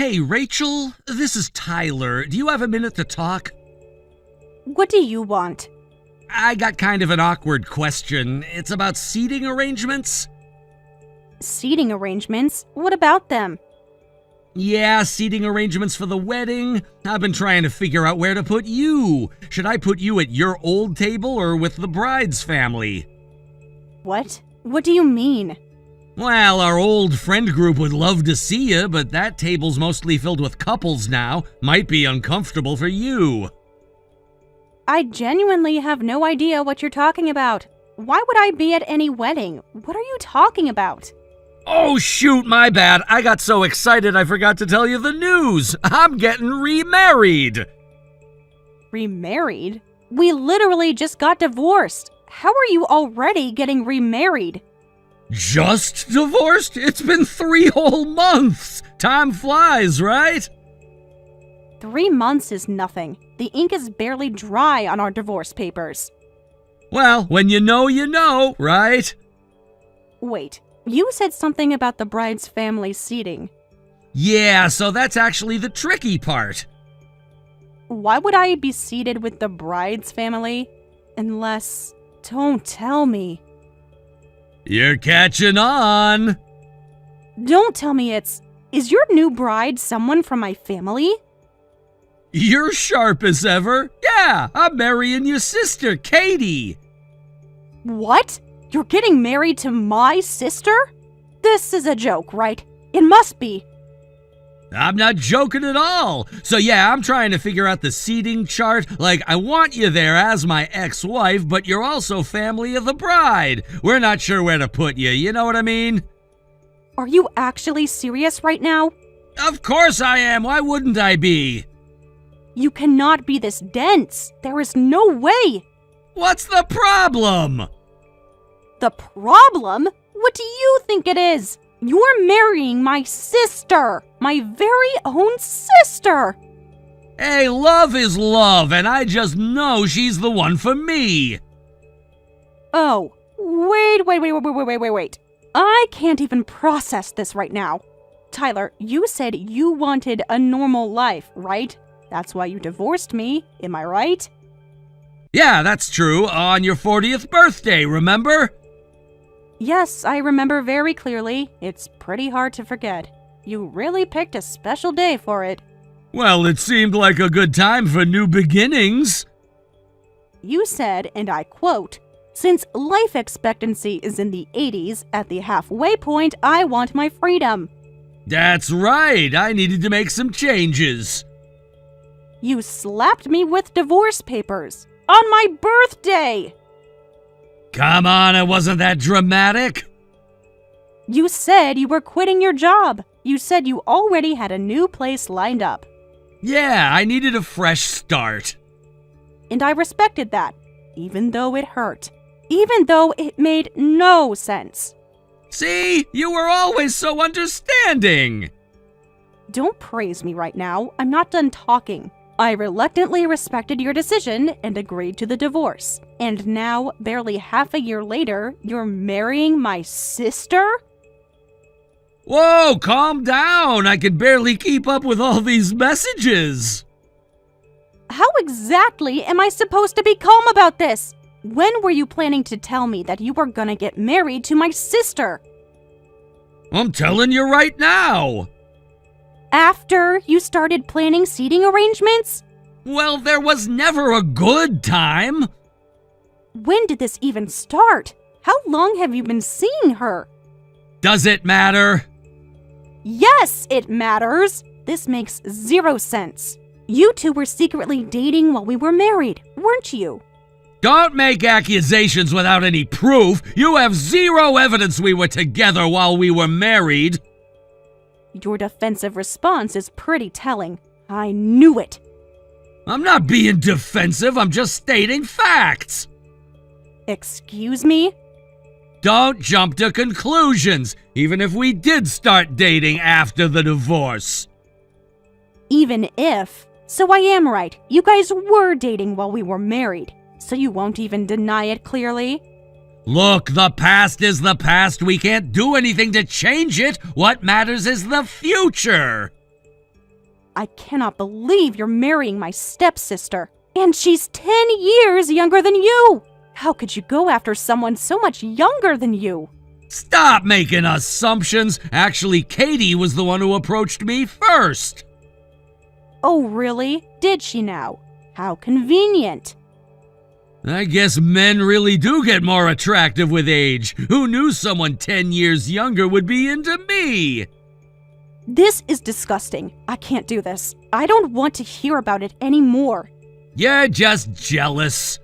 Hey, Rachel, this is Tyler. Do you have a minute to talk? What do you want? I got kind of an awkward question. It's about seating arrangements. Seating arrangements? What about them? Yeah, seating arrangements for the wedding. I've been trying to figure out where to put you. Should I put you at your old table or with the bride's family? What? What do you mean? Well, our old friend group would love to see you, but that table's mostly filled with couples now. Might be uncomfortable for you. I genuinely have no idea what you're talking about. Why would I be at any wedding? What are you talking about? Oh shoot, my bad. I got so excited I forgot to tell you the news. I'm getting remarried. Remarried? We literally just got divorced. How are you already getting remarried? Just divorced? It's been 3 whole months. Time flies, right? 3 months is nothing. The ink is barely dry on our divorce papers. Well, when you know, right? Wait, you said something about the bride's family seating. Yeah, so that's actually the tricky part. Why would I be seated with the bride's family? Unless... Don't tell me. You're catching on. Don't tell me it's... Is your new bride someone from my family? You're sharp as ever. Yeah, I'm marrying your sister, Katie. What? You're getting married to my sister? This is a joke, right? It must be. I'm not joking at all. So yeah, I'm trying to figure out the seating chart. Like, I want you there as my ex-wife, but you're also family of the bride. We're not sure where to put you, you know what I mean? Are you actually serious right now? Of course I am. Why wouldn't I be? You cannot be this dense. There is no way. What's the problem? The problem? What do you think it is? You're marrying my sister. My very own sister. Hey, love is love, and I just know she's the one for me. Oh, wait. I can't even process this right now. Tyler, you said you wanted a normal life, right? That's why you divorced me, am I right? Yeah, that's true. On your 40th birthday, remember? Yes, I remember very clearly. It's pretty hard to forget. You really picked a special day for it. Well, it seemed like a good time for new beginnings. You said, and I quote, "Since life expectancy is in the 80s, at the halfway point, I want my freedom." That's right. I needed to make some changes. You slapped me with divorce papers on my birthday. Come on, it wasn't that dramatic. You said you were quitting your job. You said you already had a new place lined up. Yeah, I needed a fresh start. And I respected that, even though it hurt. Even though it made no sense. See, you were always so understanding. Don't praise me right now. I'm not done talking. I reluctantly respected your decision and agreed to the divorce. And now, barely half a year later, you're marrying my sister? Whoa, calm down. I can barely keep up with all these messages. How exactly am I supposed to be calm about this? When were you planning to tell me that you were gonna get married to my sister? I'm telling you right now. After you started planning seating arrangements? Well, there was never a good time. When did this even start? How long have you been seeing her? Does it matter? Yes, it matters. This makes 0 sense. You two were secretly dating while we were married, weren't you? Don't make accusations without any proof. You have 0 evidence we were together while we were married. Your defensive response is pretty telling. I knew it. I'm not being defensive, I'm just stating facts. Excuse me? Don't jump to conclusions, even if we did start dating after the divorce. Even if. So I am right. You guys were dating while we were married. So you won't even deny it clearly? Look, the past is the past. We can't do anything to change it. What matters is the future. I cannot believe you're marrying my stepsister. And she's 10 years younger than you! How could you go after someone so much younger than you? Stop making assumptions. Actually, Katie was the one who approached me first. Oh, really? Did she now? How convenient. I guess men really do get more attractive with age. Who knew someone 10 years younger would be into me? This is disgusting. I can't do this. I don't want to hear about it anymore. You're just jealous.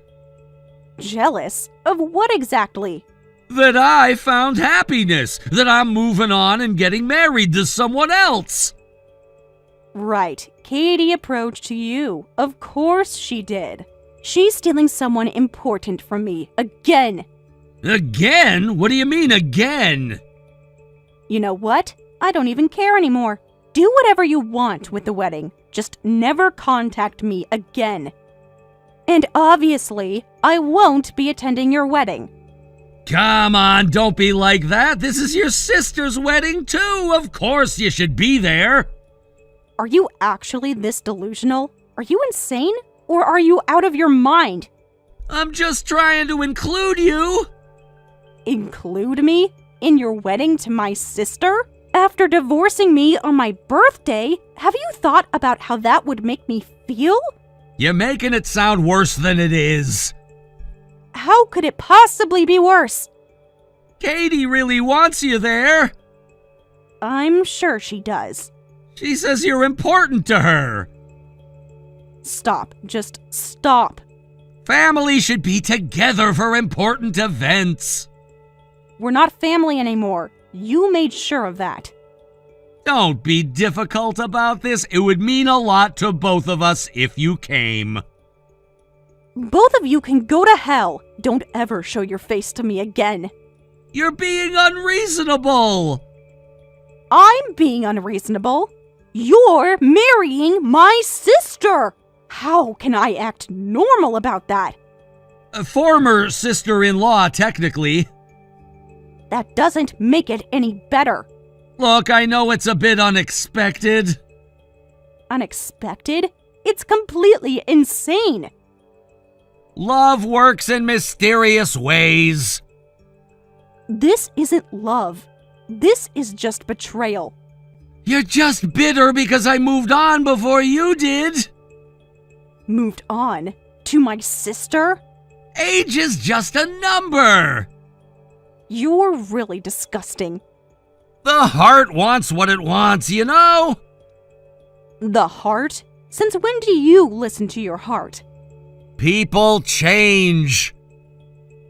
Jealous? Of what exactly? That I found happiness. That I'm moving on and getting married to someone else. Right. Katie approached you. Of course she did. She's stealing someone important from me. Again. Again? What do you mean, again? You know what? I don't even care anymore. Do whatever you want with the wedding. Just never contact me again. And obviously, I won't be attending your wedding. Come on, don't be like that. This is your sister's wedding, too. Of course you should be there. Are you actually this delusional? Are you insane? Or are you out of your mind? I'm just trying to include you. Include me? In your wedding to my sister? After divorcing me on my birthday, have you thought about how that would make me feel? You're making it sound worse than it is. How could it possibly be worse? Katie really wants you there. I'm sure she does. She says you're important to her. Stop. Just stop. Family should be together for important events. We're not family anymore. You made sure of that. Don't be difficult about this. It would mean a lot to both of us if you came. Both of you can go to hell. Don't ever show your face to me again. You're being unreasonable. I'm being unreasonable. You're marrying my sister. How can I act normal about that? A former sister-in-law, technically. That doesn't make it any better. Look, I know it's a bit unexpected. Unexpected? It's completely insane. Love works in mysterious ways. This isn't love. This is just betrayal. You're just bitter because I moved on before you did. Moved on? To my sister? Age is just a number. You're really disgusting. The heart wants what it wants, you know? The heart? Since when do you listen to your heart? People change.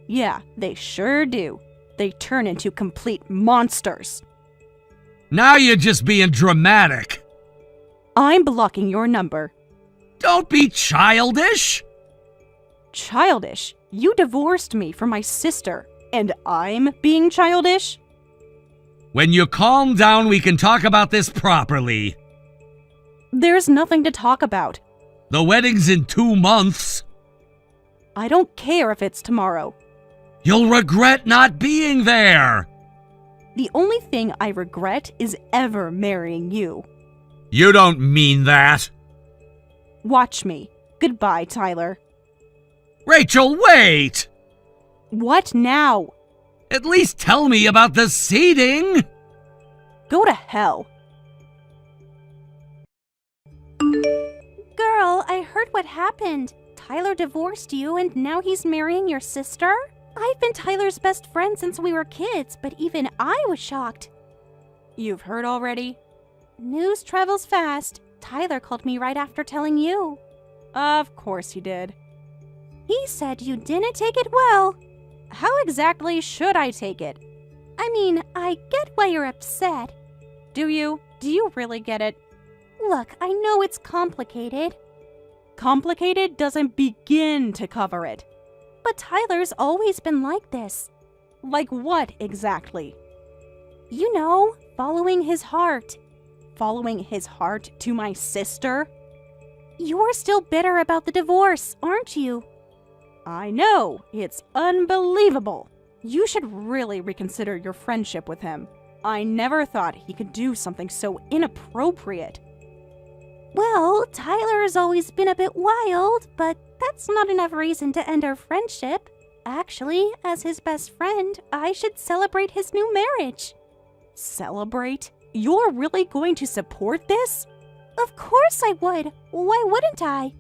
Yeah, they sure do. They turn into complete monsters. Now you're just being dramatic. I'm blocking your number. Don't be childish. Childish? You divorced me from my sister, and I'm being childish? When you calm down, we can talk about this properly. There's nothing to talk about. The wedding's in 2 months. I don't care if it's tomorrow. You'll regret not being there. The only thing I regret is ever marrying you. You don't mean that. Watch me. Goodbye, Tyler. Rachel, wait! What now? At least tell me about the seating. Go to hell. Girl, I heard what happened. Tyler divorced you and now he's marrying your sister? I've been Tyler's best friend since we were kids, but even I was shocked. You've heard already? News travels fast. Tyler called me right after telling you. Of course he did. He said you didn't take it well. How exactly should I take it? I mean, I get why you're upset. Do you? Do you really get it? Look, I know it's complicated. Complicated doesn't begin to cover it. But Tyler's always been like this. Like what exactly? You know, following his heart. Following his heart to my sister? You're still bitter about the divorce, aren't you? I know, it's unbelievable. You should really reconsider your friendship with him. I never thought he could do something so inappropriate. Well, Tyler has always been a bit wild, but that's not enough reason to end our friendship. Actually, as his best friend, I should celebrate his new marriage. Celebrate? You're really going to support this? Of course I would. Why wouldn't I?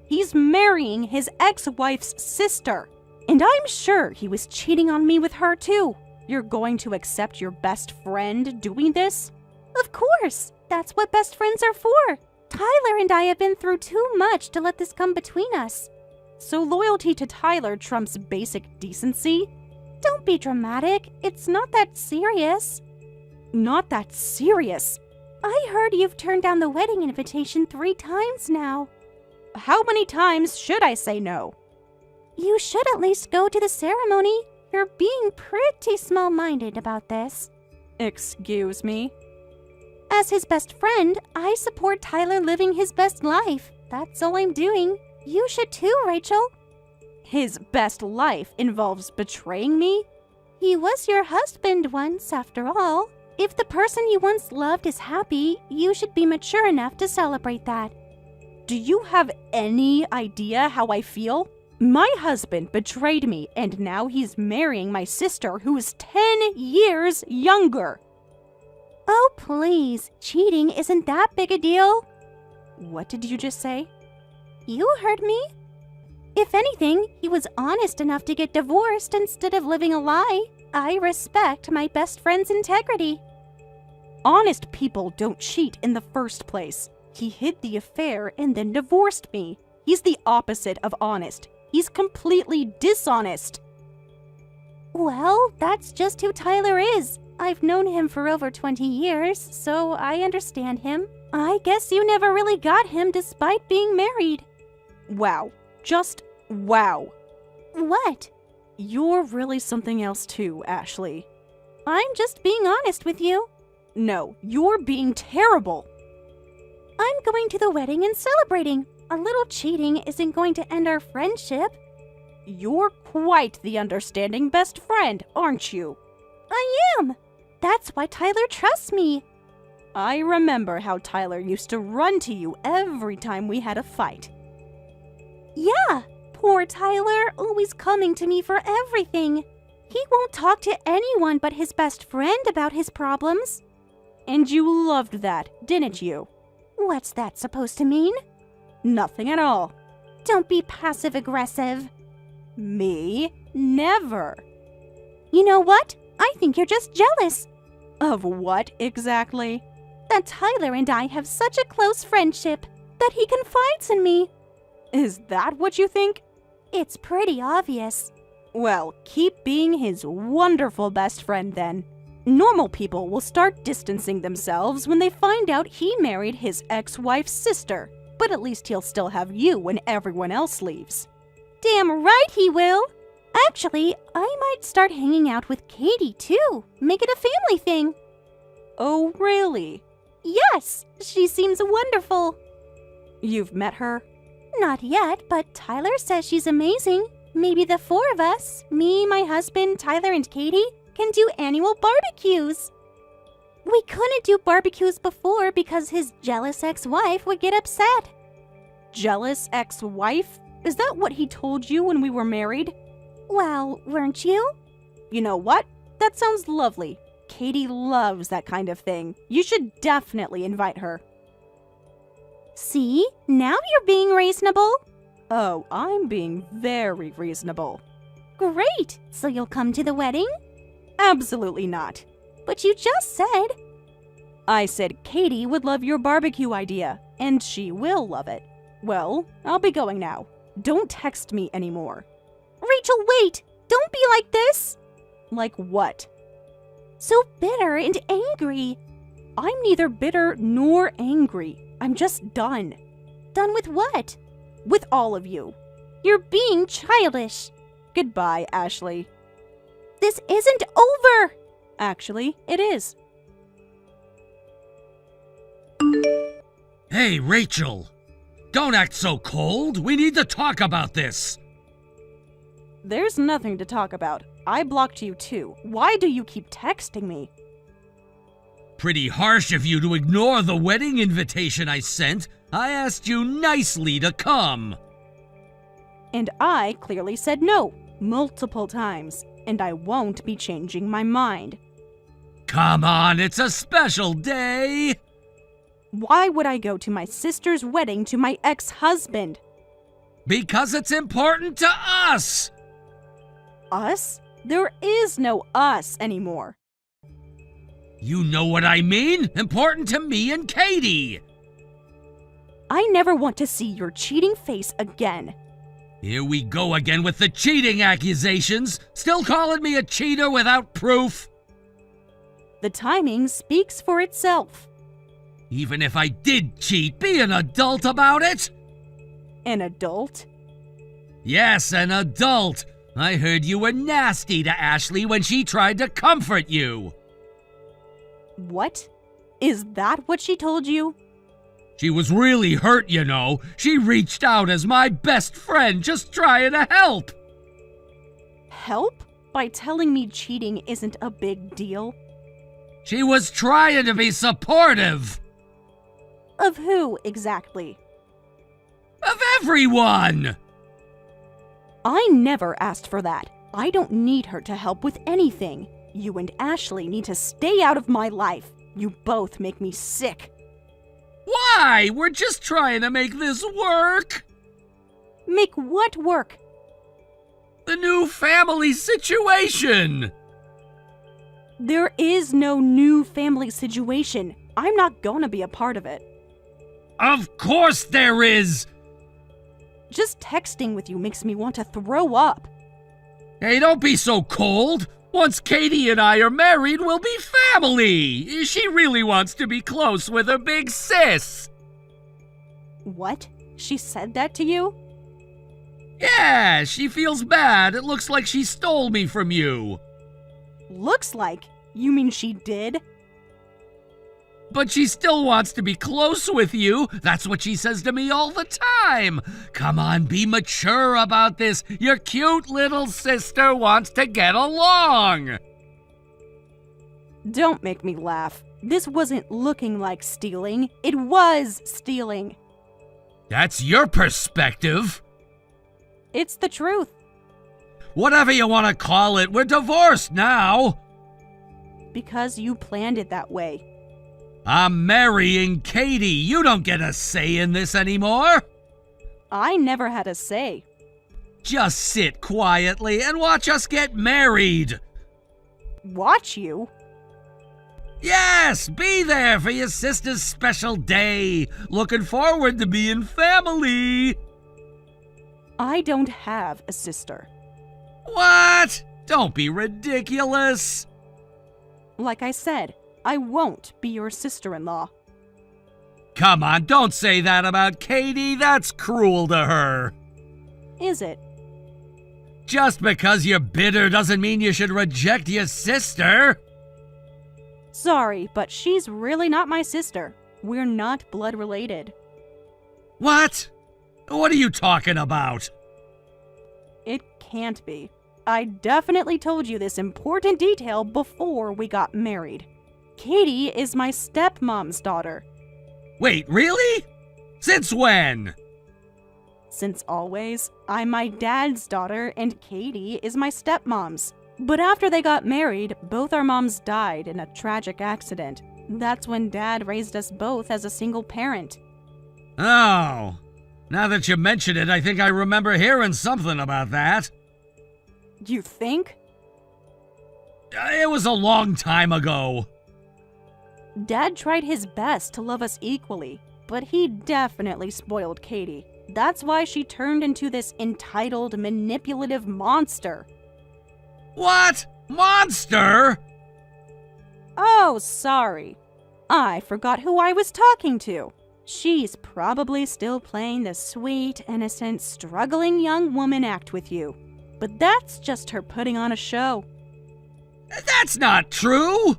He's marrying his ex-wife's sister. And I'm sure he was cheating on me with her too. You're going to accept your best friend doing this? Of course. That's what best friends are for. Tyler and I have been through too much to let this come between us. So loyalty to Tyler trumps basic decency? Don't be dramatic. It's not that serious. Not that serious? I heard you've turned down the wedding invitation 3 times now. How many times should I say no? You should at least go to the ceremony. You're being pretty small-minded about this. Excuse me? As his best friend, I support Tyler living his best life. That's all I'm doing. You should too, Rachel. His best life involves betraying me? He was your husband once, after all. If the person you once loved is happy, you should be mature enough to celebrate that. Do you have any idea how I feel? My husband betrayed me, and now he's marrying my sister, who is 10 years younger. Oh, please. Cheating isn't that big a deal. What did you just say? You heard me. If anything, he was honest enough to get divorced instead of living a lie. I respect my best friend's integrity. Honest people don't cheat in the first place. He hid the affair and then divorced me. He's the opposite of honest. He's completely dishonest. Well, that's just who Tyler is. I've known him for over 20 years, so I understand him. I guess you never really got him despite being married. Wow. Just wow. What? You're really something else too, Ashley. I'm just being honest with you. No, you're being terrible. I'm going to the wedding and celebrating. A little cheating isn't going to end our friendship. You're quite the understanding best friend, aren't you? I am. That's why Tyler trusts me. I remember how Tyler used to run to you every time we had a fight. Yeah, poor Tyler, always coming to me for everything. He won't talk to anyone but his best friend about his problems. And you loved that, didn't you? What's that supposed to mean? Nothing at all. Don't be passive-aggressive. Me? Never. You know what? I think you're just jealous. Of what exactly? That Tyler and I have such a close friendship that he confides in me. Is that what you think? It's pretty obvious. Well, keep being his wonderful best friend then. Normal people will start distancing themselves when they find out he married his ex-wife's sister. But at least he'll still have you when everyone else leaves. Damn right he will! Actually, I might start hanging out with Katie too. Make it a family thing. Oh, really? Yes, she seems wonderful. You've met her? Not yet, but Tyler says she's amazing. Maybe the 4 of us, me, my husband, Tyler, and Katie, can do annual barbecues. We couldn't do barbecues before because his jealous ex-wife would get upset. Jealous ex-wife? Is that what he told you when we were married? Well, weren't you? You know what? That sounds lovely. Katie loves that kind of thing. You should definitely invite her. See? Now you're being reasonable. Oh, I'm being very reasonable. Great! So you'll come to the wedding? Absolutely not. But you just said... I said Katie would love your barbecue idea, and she will love it. Well, I'll be going now. Don't text me anymore. Rachel, wait! Don't be like this! Like what? So bitter and angry. I'm neither bitter nor angry. I'm just done. Done with what? With all of you. You're being childish. Goodbye, Ashley. This isn't over! Actually, it is. Hey, Rachel! Don't act so cold. We need to talk about this. There's nothing to talk about. I blocked you too. Why do you keep texting me? Pretty harsh of you to ignore the wedding invitation I sent. I asked you nicely to come. And I clearly said no, multiple times, and I won't be changing my mind. Come on, it's a special day. Why would I go to my sister's wedding to my ex-husband? Because it's important to us. Us? There is no us anymore. You know what I mean? Important to me and Katie. I never want to see your cheating face again. Here we go again with the cheating accusations. Still calling me a cheater without proof? The timing speaks for itself. Even if I did cheat, be an adult about it. An adult? Yes, an adult. I heard you were nasty to Ashley when she tried to comfort you. What? Is that what she told you? She was really hurt, you know. She reached out as my best friend, just trying to help. Help? By telling me cheating isn't a big deal? She was trying to be supportive. Of who, exactly? Of everyone. I never asked for that. I don't need her to help with anything. You and Ashley need to stay out of my life. You both make me sick. Why? We're just trying to make this work. Make what work? The new family situation. There is no new family situation. I'm not gonna be a part of it. Of course there is. Just texting with you makes me want to throw up. Hey, don't be so cold. Once Katie and I are married, we'll be family. She really wants to be close with her big sis. What? She said that to you? Yeah, she feels bad. It looks like she stole me from you. Looks like? You mean she did? But she still wants to be close with you. That's what she says to me all the time. Come on, be mature about this. Your cute little sister wants to get along. Don't make me laugh. This wasn't looking like stealing. It was stealing. That's your perspective. It's the truth. Whatever you want to call it, we're divorced now. Because you planned it that way. I'm marrying Katie. You don't get a say in this anymore. I never had a say. Just sit quietly and watch us get married. Watch you? Yes, be there for your sister's special day. Looking forward to being family. I don't have a sister. What? Don't be ridiculous. Like I said, I won't be your sister-in-law. Come on, don't say that about Katie. That's cruel to her. Is it? Just because you're bitter doesn't mean you should reject your sister. Sorry, but she's really not my sister. We're not blood related. What? What are you talking about? It can't be. I definitely told you this important detail before we got married. Katie is my stepmom's daughter. Wait, really? Since when? Since always, I'm my dad's daughter and Katie is my stepmom's. But after they got married, both our moms died in a tragic accident. That's when Dad raised us both as a single parent. Oh, now that you mention it, I think I remember hearing something about that. You think? It was a long time ago. Dad tried his best to love us equally, but he definitely spoiled Katie. That's why she turned into this entitled, manipulative monster. What? Monster? Oh, sorry. I forgot who I was talking to. She's probably still playing the sweet, innocent, struggling young woman act with you. But that's just her putting on a show. That's not true.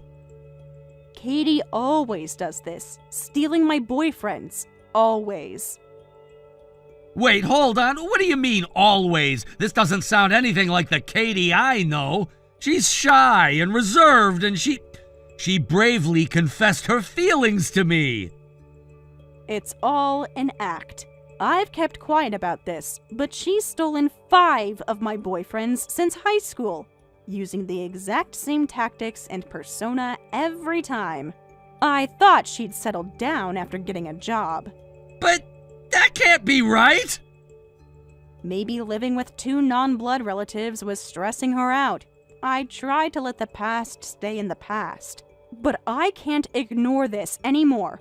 Katie always does this, stealing my boyfriends. Always. Wait, hold on. What do you mean, always? This doesn't sound anything like the Katie I know. She's shy and reserved, and she bravely confessed her feelings to me. It's all an act. I've kept quiet about this, but she's stolen 5 of my boyfriends since high school, using the exact same tactics and persona every time. I thought she'd settled down after getting a job. But that can't be right! Maybe living with 2 non-blood relatives was stressing her out. I tried to let the past stay in the past, but I can't ignore this anymore.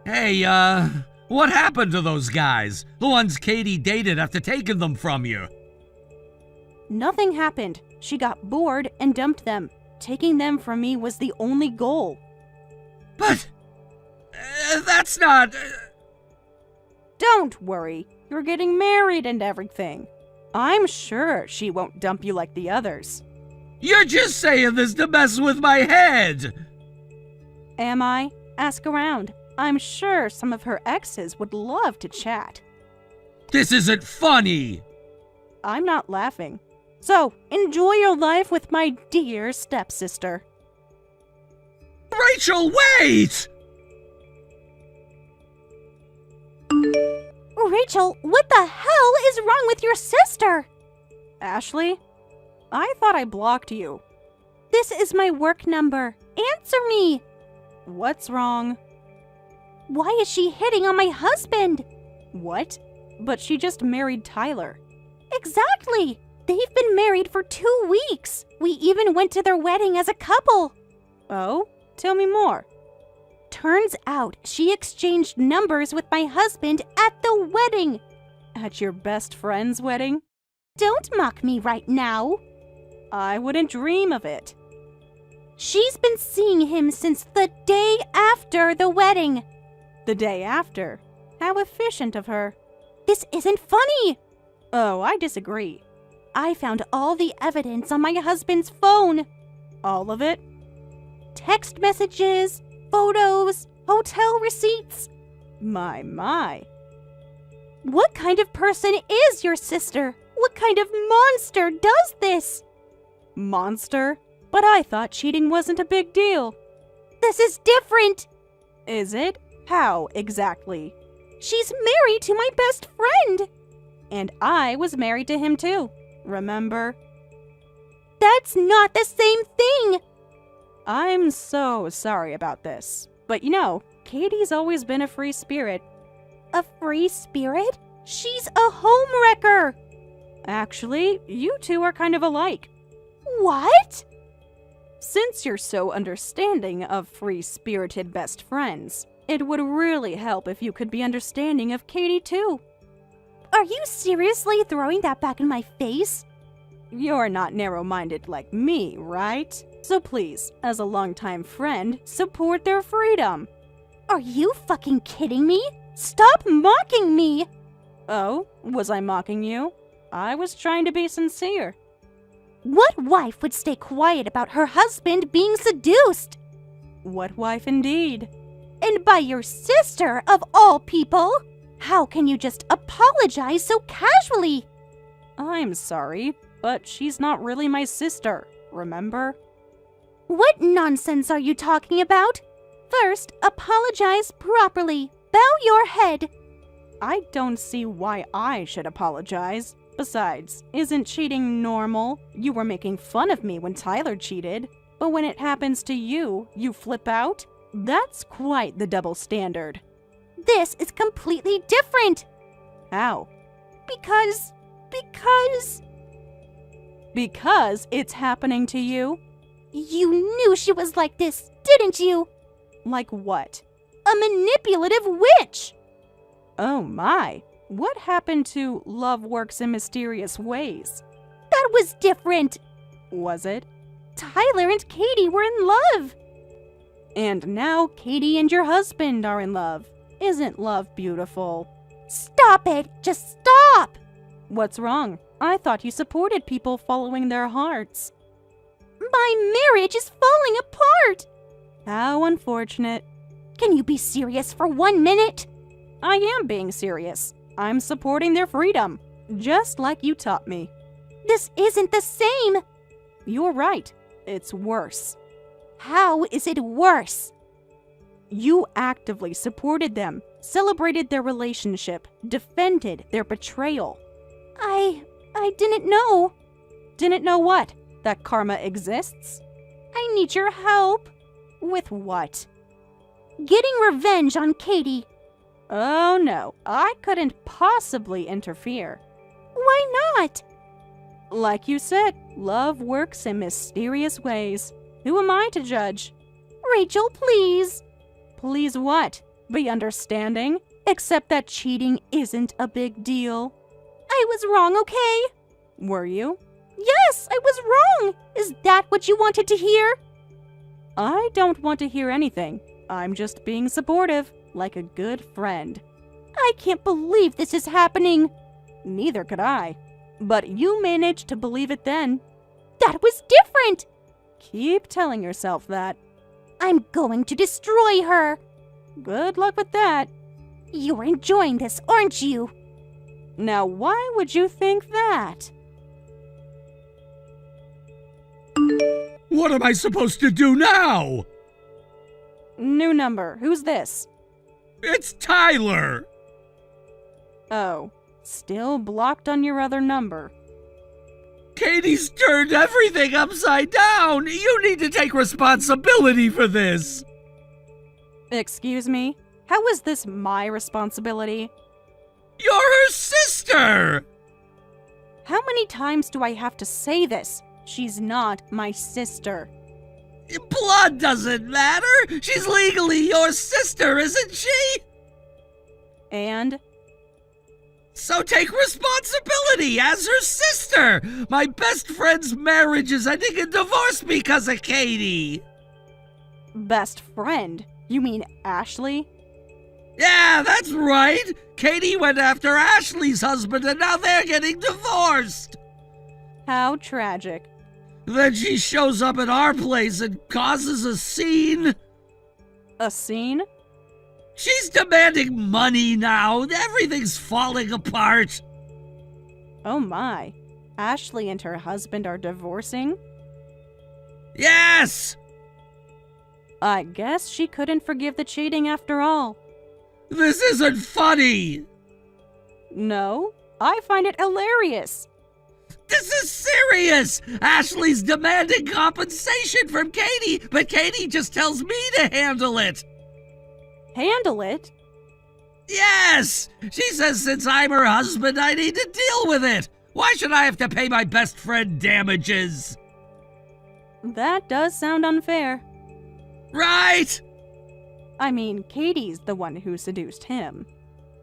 Hey, what happened to those guys? The ones Katie dated after taking them from you? Nothing happened. She got bored and dumped them. Taking them from me was the only goal. But that's not... Don't worry. You're getting married and everything. I'm sure she won't dump you like the others. You're just saying this to mess with my head! Am I? Ask around. I'm sure some of her exes would love to chat. This isn't funny! I'm not laughing. So, enjoy your life with my dear stepsister. Rachel, wait! Rachel, what the hell is wrong with your sister? Ashley? I thought I blocked you. This is my work number. Answer me! What's wrong? Why is she hitting on my husband? What? But she just married Tyler. Exactly! They've been married for 2 weeks. We even went to their wedding as a couple. Oh? Tell me more. Turns out she exchanged numbers with my husband at the wedding. At your best friend's wedding? Don't mock me right now. I wouldn't dream of it. She's been seeing him since the day after the wedding. The day after? How efficient of her. This isn't funny. Oh, I disagree. I found all the evidence on my husband's phone. All of it? Text messages, photos, hotel receipts. My. What kind of person is your sister? What kind of monster does this? Monster? But I thought cheating wasn't a big deal. This is different. Is it? How exactly? She's married to my best friend. And I was married to him too. Remember? That's not the same thing. I'm so sorry about this. But you know, Katie's always been a free spirit. A free spirit? She's a homewrecker. Actually, you two are kind of alike. What? Since you're so understanding of free-spirited best friends, it would really help if you could be understanding of Katie too. Are you seriously throwing that back in my face? You're not narrow-minded like me, right? So please, as a longtime friend, support their freedom. Are you fucking kidding me? Stop mocking me! Oh, was I mocking you? I was trying to be sincere. What wife would stay quiet about her husband being seduced? What wife indeed? And by your sister, of all people? How can you just apologize so casually? I'm sorry, but she's not really my sister, remember? What nonsense are you talking about? First, apologize properly. Bow your head. I don't see why I should apologize. Besides, isn't cheating normal? You were making fun of me when Tyler cheated, but when it happens to you, you flip out? That's quite the double standard. This is completely different. How? Because it's happening to you? You knew she was like this, didn't you? Like what? A manipulative witch! Oh my. What happened to love works in mysterious ways? That was different. Was it? Tyler and Katie were in love. And now Katie and your husband are in love. Isn't love beautiful? Stop it! Just stop! What's wrong? I thought you supported people following their hearts. My marriage is falling apart! How unfortunate. Can you be serious for 1 minute? I am being serious. I'm supporting their freedom, just like you taught me. This isn't the same! You're right. It's worse. How is it worse? You actively supported them, celebrated their relationship, defended their betrayal. I didn't know. Didn't know what? That karma exists? I need your help. With what? Getting revenge on Katie. Oh no, I couldn't possibly interfere. Why not? Like you said, love works in mysterious ways. Who am I to judge? Rachel, please. Please what? Be understanding. Except that cheating isn't a big deal. I was wrong, okay? Were you? Yes, I was wrong. Is that what you wanted to hear? I don't want to hear anything. I'm just being supportive, like a good friend. I can't believe this is happening. Neither could I. But you managed to believe it then. That was different. Keep telling yourself that. I'm going to destroy her. Good luck with that. You're enjoying this, aren't you? Now, why would you think that? What am I supposed to do now? New number. Who's this? It's Tyler! Oh, still blocked on your other number. Katie's turned everything upside down! You need to take responsibility for this! Excuse me? How is this my responsibility? You're her sister! How many times do I have to say this? She's not my sister. Blood doesn't matter! She's legally your sister, isn't she? And? So take responsibility as her sister! My best friend's marriage is ending in divorce because of Katie! Best friend? You mean Ashley? Yeah, that's right! Katie went after Ashley's husband and now they're getting divorced! How tragic. Then she shows up at our place and causes a scene. A scene? She's demanding money now. Everything's falling apart. Oh my. Ashley and her husband are divorcing? Yes! I guess she couldn't forgive the cheating after all. This isn't funny. No, I find it hilarious. This is serious! Ashley's demanding compensation from Katie, but Katie just tells me to handle it. Handle it? Yes! She says since I'm her husband, I need to deal with it. Why should I have to pay my best friend damages? That does sound unfair. Right? I mean, Katie's the one who seduced him.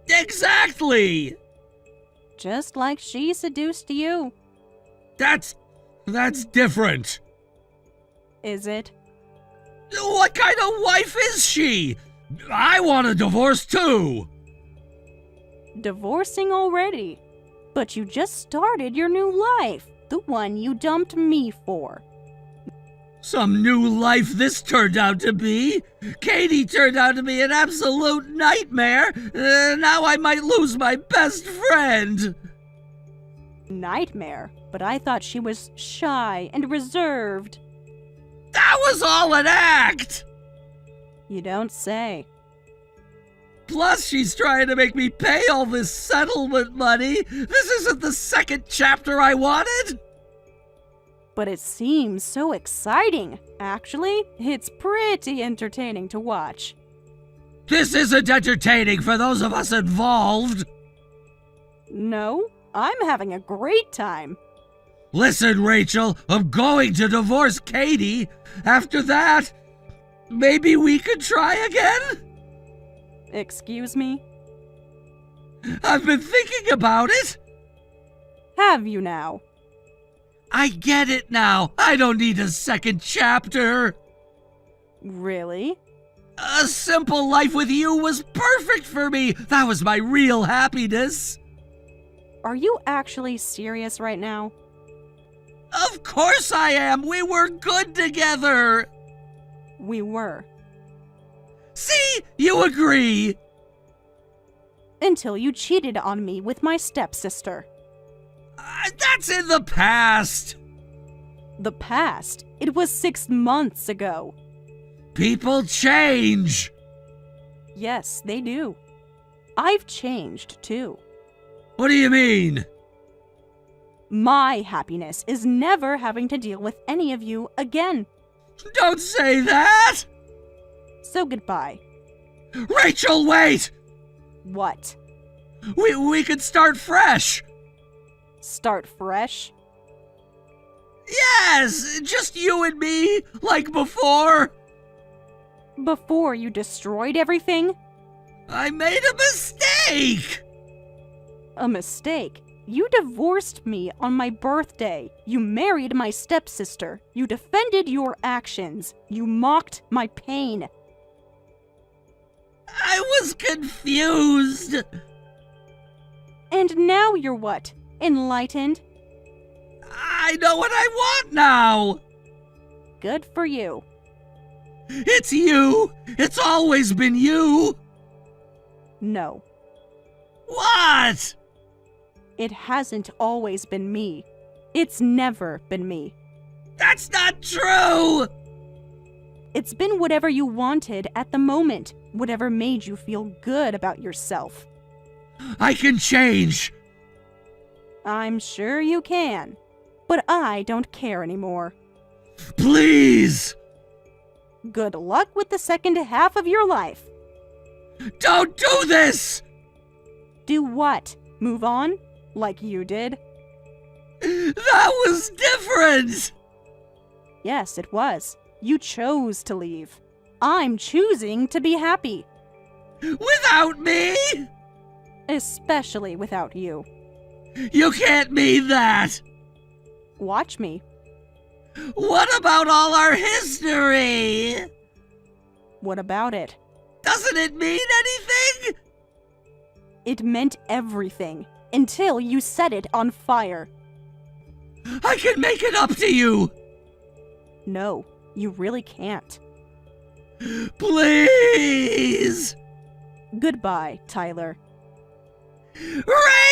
Exactly! Just like she seduced you. That's different. Is it? What kind of wife is she? I want a divorce too. Divorcing already? But you just started your new life, the one you dumped me for. Some new life this turned out to be. Katie turned out to be an absolute nightmare. Now I might lose my best friend. Nightmare? But I thought she was shy and reserved. That was all an act! You don't say. Plus, she's trying to make me pay all this settlement money. This isn't the second chapter I wanted. But it seems so exciting. Actually, it's pretty entertaining to watch. This isn't entertaining for those of us involved. No, I'm having a great time. Listen, Rachel, I'm going to divorce Katie. After that, maybe we could try again? Excuse me? I've been thinking about it. Have you now? I get it now. I don't need a second chapter. Really? A simple life with you was perfect for me. That was my real happiness. Are you actually serious right now? Of course I am. We were good together. We were. See? You agree. Until you cheated on me with my stepsister. That's in the past. The past? It was 6 months ago. People change. Yes, they do. I've changed, too. What do you mean? My happiness is never having to deal with any of you again. Don't say that! So goodbye. Rachel, wait! What? We could start fresh! Start fresh? Yes! Just you and me, like before! Before you destroyed everything? I made a mistake! A mistake? You divorced me on my birthday. You married my stepsister. You defended your actions. You mocked my pain. I was confused! And now you're what? Enlightened? I know what I want now! Good for you. It's you! It's always been you! No, What? it hasn't always been me. It's never been me. That's not true! It's been whatever you wanted at the moment, whatever made you feel good about yourself. I can change! I'm sure you can, but I don't care anymore. Please! Good luck with the second half of your life. Don't do this! Do what? Move on? Like you did? That was different! Yes, it was. You chose to leave. I'm choosing to be happy, Without me? especially without you. You can't mean that! Watch me. What about all our history? What about it? Doesn't it mean anything? It meant everything until you set it on fire. I can make it up to you! No, you really can't. Please! Goodbye, Tyler.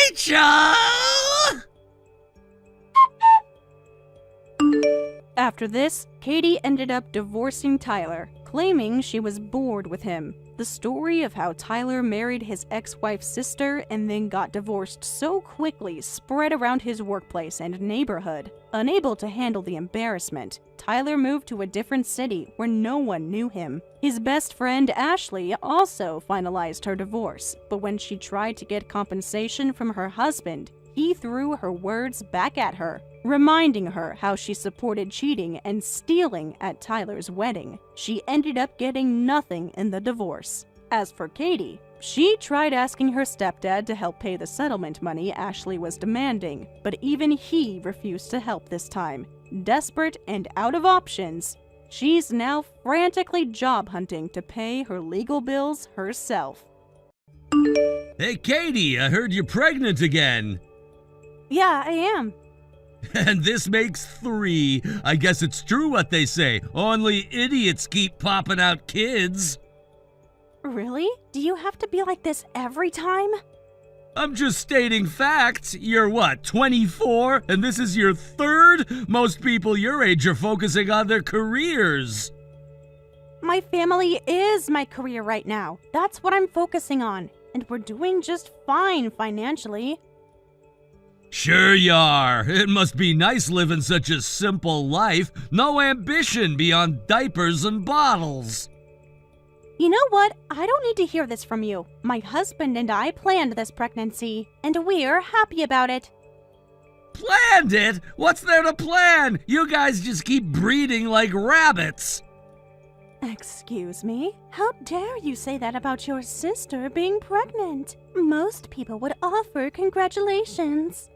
Rachel! After this, Katie ended up divorcing Tyler, claiming she was bored with him. The story of how Tyler married his ex-wife's sister and then got divorced so quickly spread around his workplace and neighborhood. Unable to handle the embarrassment, Tyler moved to a different city where no one knew him. His best friend Ashley also finalized her divorce, but when she tried to get compensation from her husband, he threw her words back at her, reminding her how she supported cheating and stealing at Tyler's wedding. She ended up getting nothing in the divorce. As for Katie, she tried asking her stepdad to help pay the settlement money Ashley was demanding, but even he refused to help this time. Desperate and out of options, she's now frantically job hunting to pay her legal bills herself. Hey, Katie, I heard you're pregnant again. Yeah, I am. And this makes 3. I guess it's true what they say. Only idiots keep popping out kids. Really? Do you have to be like this every time? I'm just stating facts. You're what, 24? And this is your 3rd? Most people your age are focusing on their careers. My family is my career right now. That's what I'm focusing on. And we're doing just fine financially. Sure you are. It must be nice living such a simple life. No ambition beyond diapers and bottles. You know what? I don't need to hear this from you. My husband and I planned this pregnancy, and we're happy about it. Planned it? What's there to plan? You guys just keep breeding like rabbits. Excuse me? How dare you say that about your sister being pregnant? Most people would offer congratulations.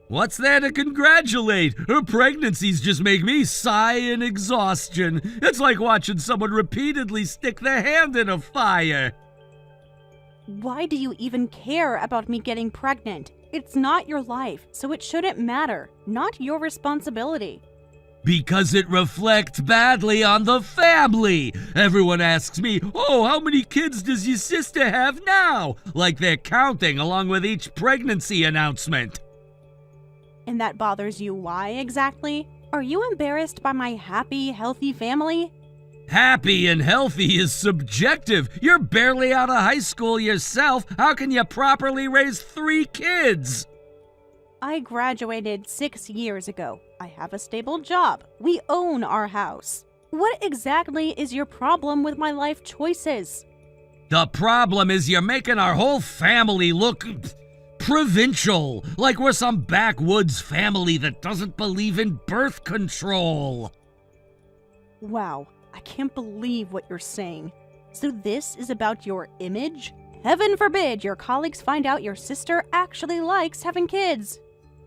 What's there to congratulate? Her pregnancies just make me sigh in exhaustion. It's like watching someone repeatedly stick their hand in a fire. Why do you even care about me getting pregnant? It's not your life, so it shouldn't matter. Not your responsibility. Because it reflects badly on the family. Everyone asks me, oh, how many kids does your sister have now? Like they're counting along with each pregnancy announcement. And that bothers you why exactly? Are you embarrassed by my happy, healthy family? Happy and healthy is subjective. You're barely out of high school yourself. How can you properly raise 3 kids? I graduated 6 years ago. I have a stable job. We own our house. What exactly is your problem with my life choices? The problem is you're making our whole family look provincial, like we're some backwoods family that doesn't believe in birth control. Wow, I can't believe what you're saying. So this is about your image? Heaven forbid your colleagues find out your sister actually likes having kids.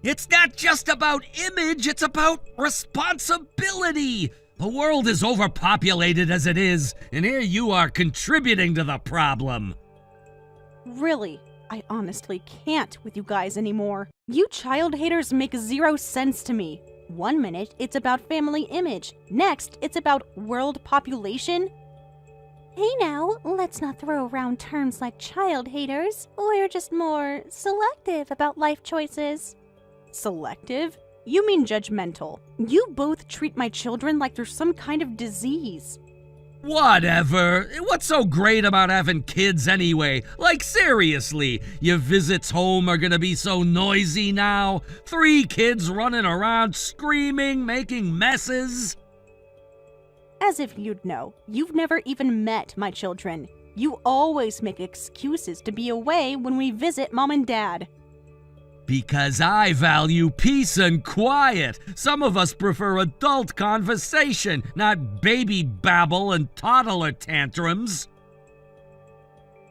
It's not just about image, it's about responsibility. The world is overpopulated as it is, and here you are contributing to the problem. Really, I honestly can't with you guys anymore. You child haters make 0 sense to me. One minute, it's about family image. Next, it's about world population. Hey now, let's not throw around terms like child haters. We're just more selective about life choices. Selective? You mean judgmental. You both treat my children like they're some kind of disease. Whatever. What's so great about having kids anyway? Like, seriously, your visits home are gonna be so noisy now? 3 kids running around, screaming, making messes? As if you'd know. You've never even met my children. You always make excuses to be away when we visit Mom and Dad. Because I value peace and quiet. Some of us prefer adult conversation, not baby babble and toddler tantrums.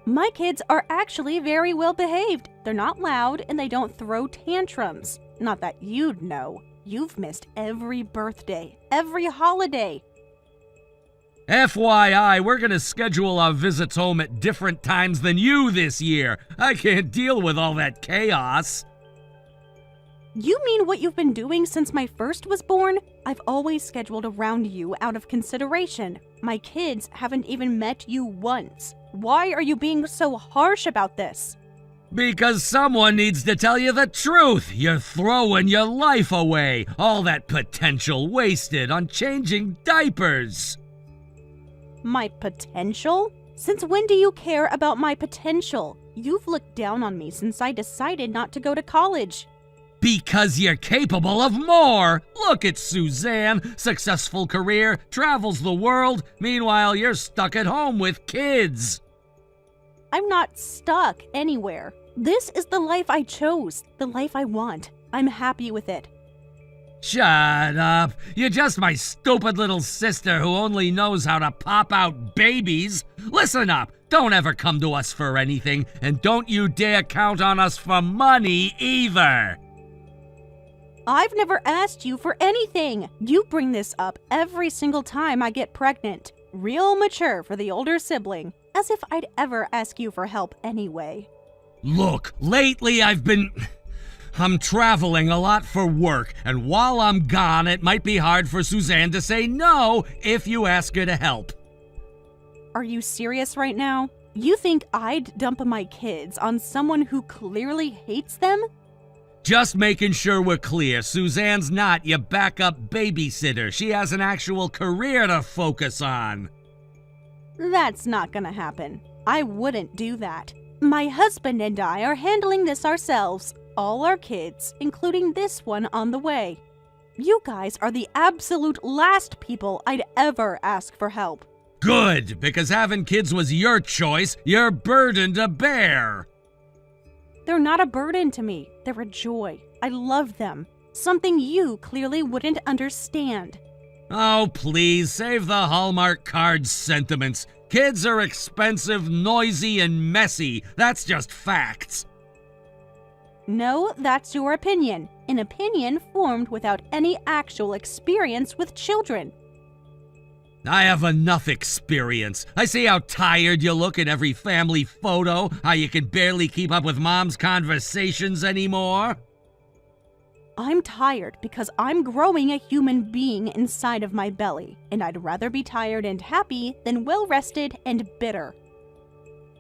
My kids are actually very well behaved. They're not loud and they don't throw tantrums. Not that you'd know. You've missed every birthday, every holiday. FYI, we're gonna schedule our visits home at different times than you this year. I can't deal with all that chaos. You mean what you've been doing since my first was born? I've always scheduled around you out of consideration. My kids haven't even met you once. Why are you being so harsh about this? Because someone needs to tell you the truth. You're throwing your life away. All that potential wasted on changing diapers. My potential? Since when do you care about my potential? You've looked down on me since I decided not to go to college. Because you're capable of more. Look at Suzanne. Successful career, travels the world. Meanwhile, you're stuck at home with kids. I'm not stuck anywhere. This is the life I chose, the life I want. I'm happy with it. Shut up. You're just my stupid little sister who only knows how to pop out babies. Listen up. Don't ever come to us for anything, and don't you dare count on us for money either. I've never asked you for anything. You bring this up every single time I get pregnant. Real mature for the older sibling. As if I'd ever ask you for help anyway. Look, lately I'm traveling a lot for work, and while I'm gone, it might be hard for Suzanne to say no if you ask her to help. Are you serious right now? You think I'd dump my kids on someone who clearly hates them? Just making sure we're clear. Suzanne's not your backup babysitter. She has an actual career to focus on. That's not gonna happen. I wouldn't do that. My husband and I are handling this ourselves. All our kids, including this one on the way. You guys are the absolute last people I'd ever ask for help. Good, because having kids was your choice, your burden to bear. They're not a burden to me. They're a joy. I love them. Something you clearly wouldn't understand. Oh, please, save the Hallmark card sentiments. Kids are expensive, noisy, and messy. That's just facts. No, that's your opinion. An opinion formed without any actual experience with children. I have enough experience. I see how tired you look in every family photo, how you can barely keep up with Mom's conversations anymore. I'm tired because I'm growing a human being inside of my belly, and I'd rather be tired and happy than well-rested and bitter.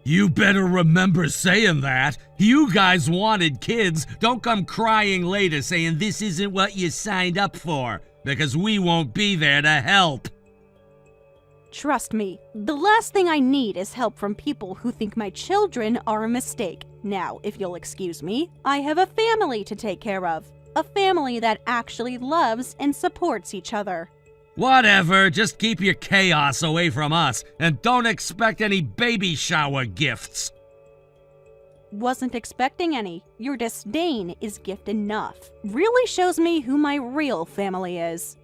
You better remember saying that. You guys wanted kids. Don't come crying later saying this isn't what you signed up for, because we won't be there to help. Trust me, the last thing I need is help from people who think my children are a mistake. Now, if you'll excuse me, I have a family to take care of. A family that actually loves and supports each other. Whatever, just keep your chaos away from us, and don't expect any baby shower gifts. Wasn't expecting any. Your disdain is gift enough. Really shows me who my real family is.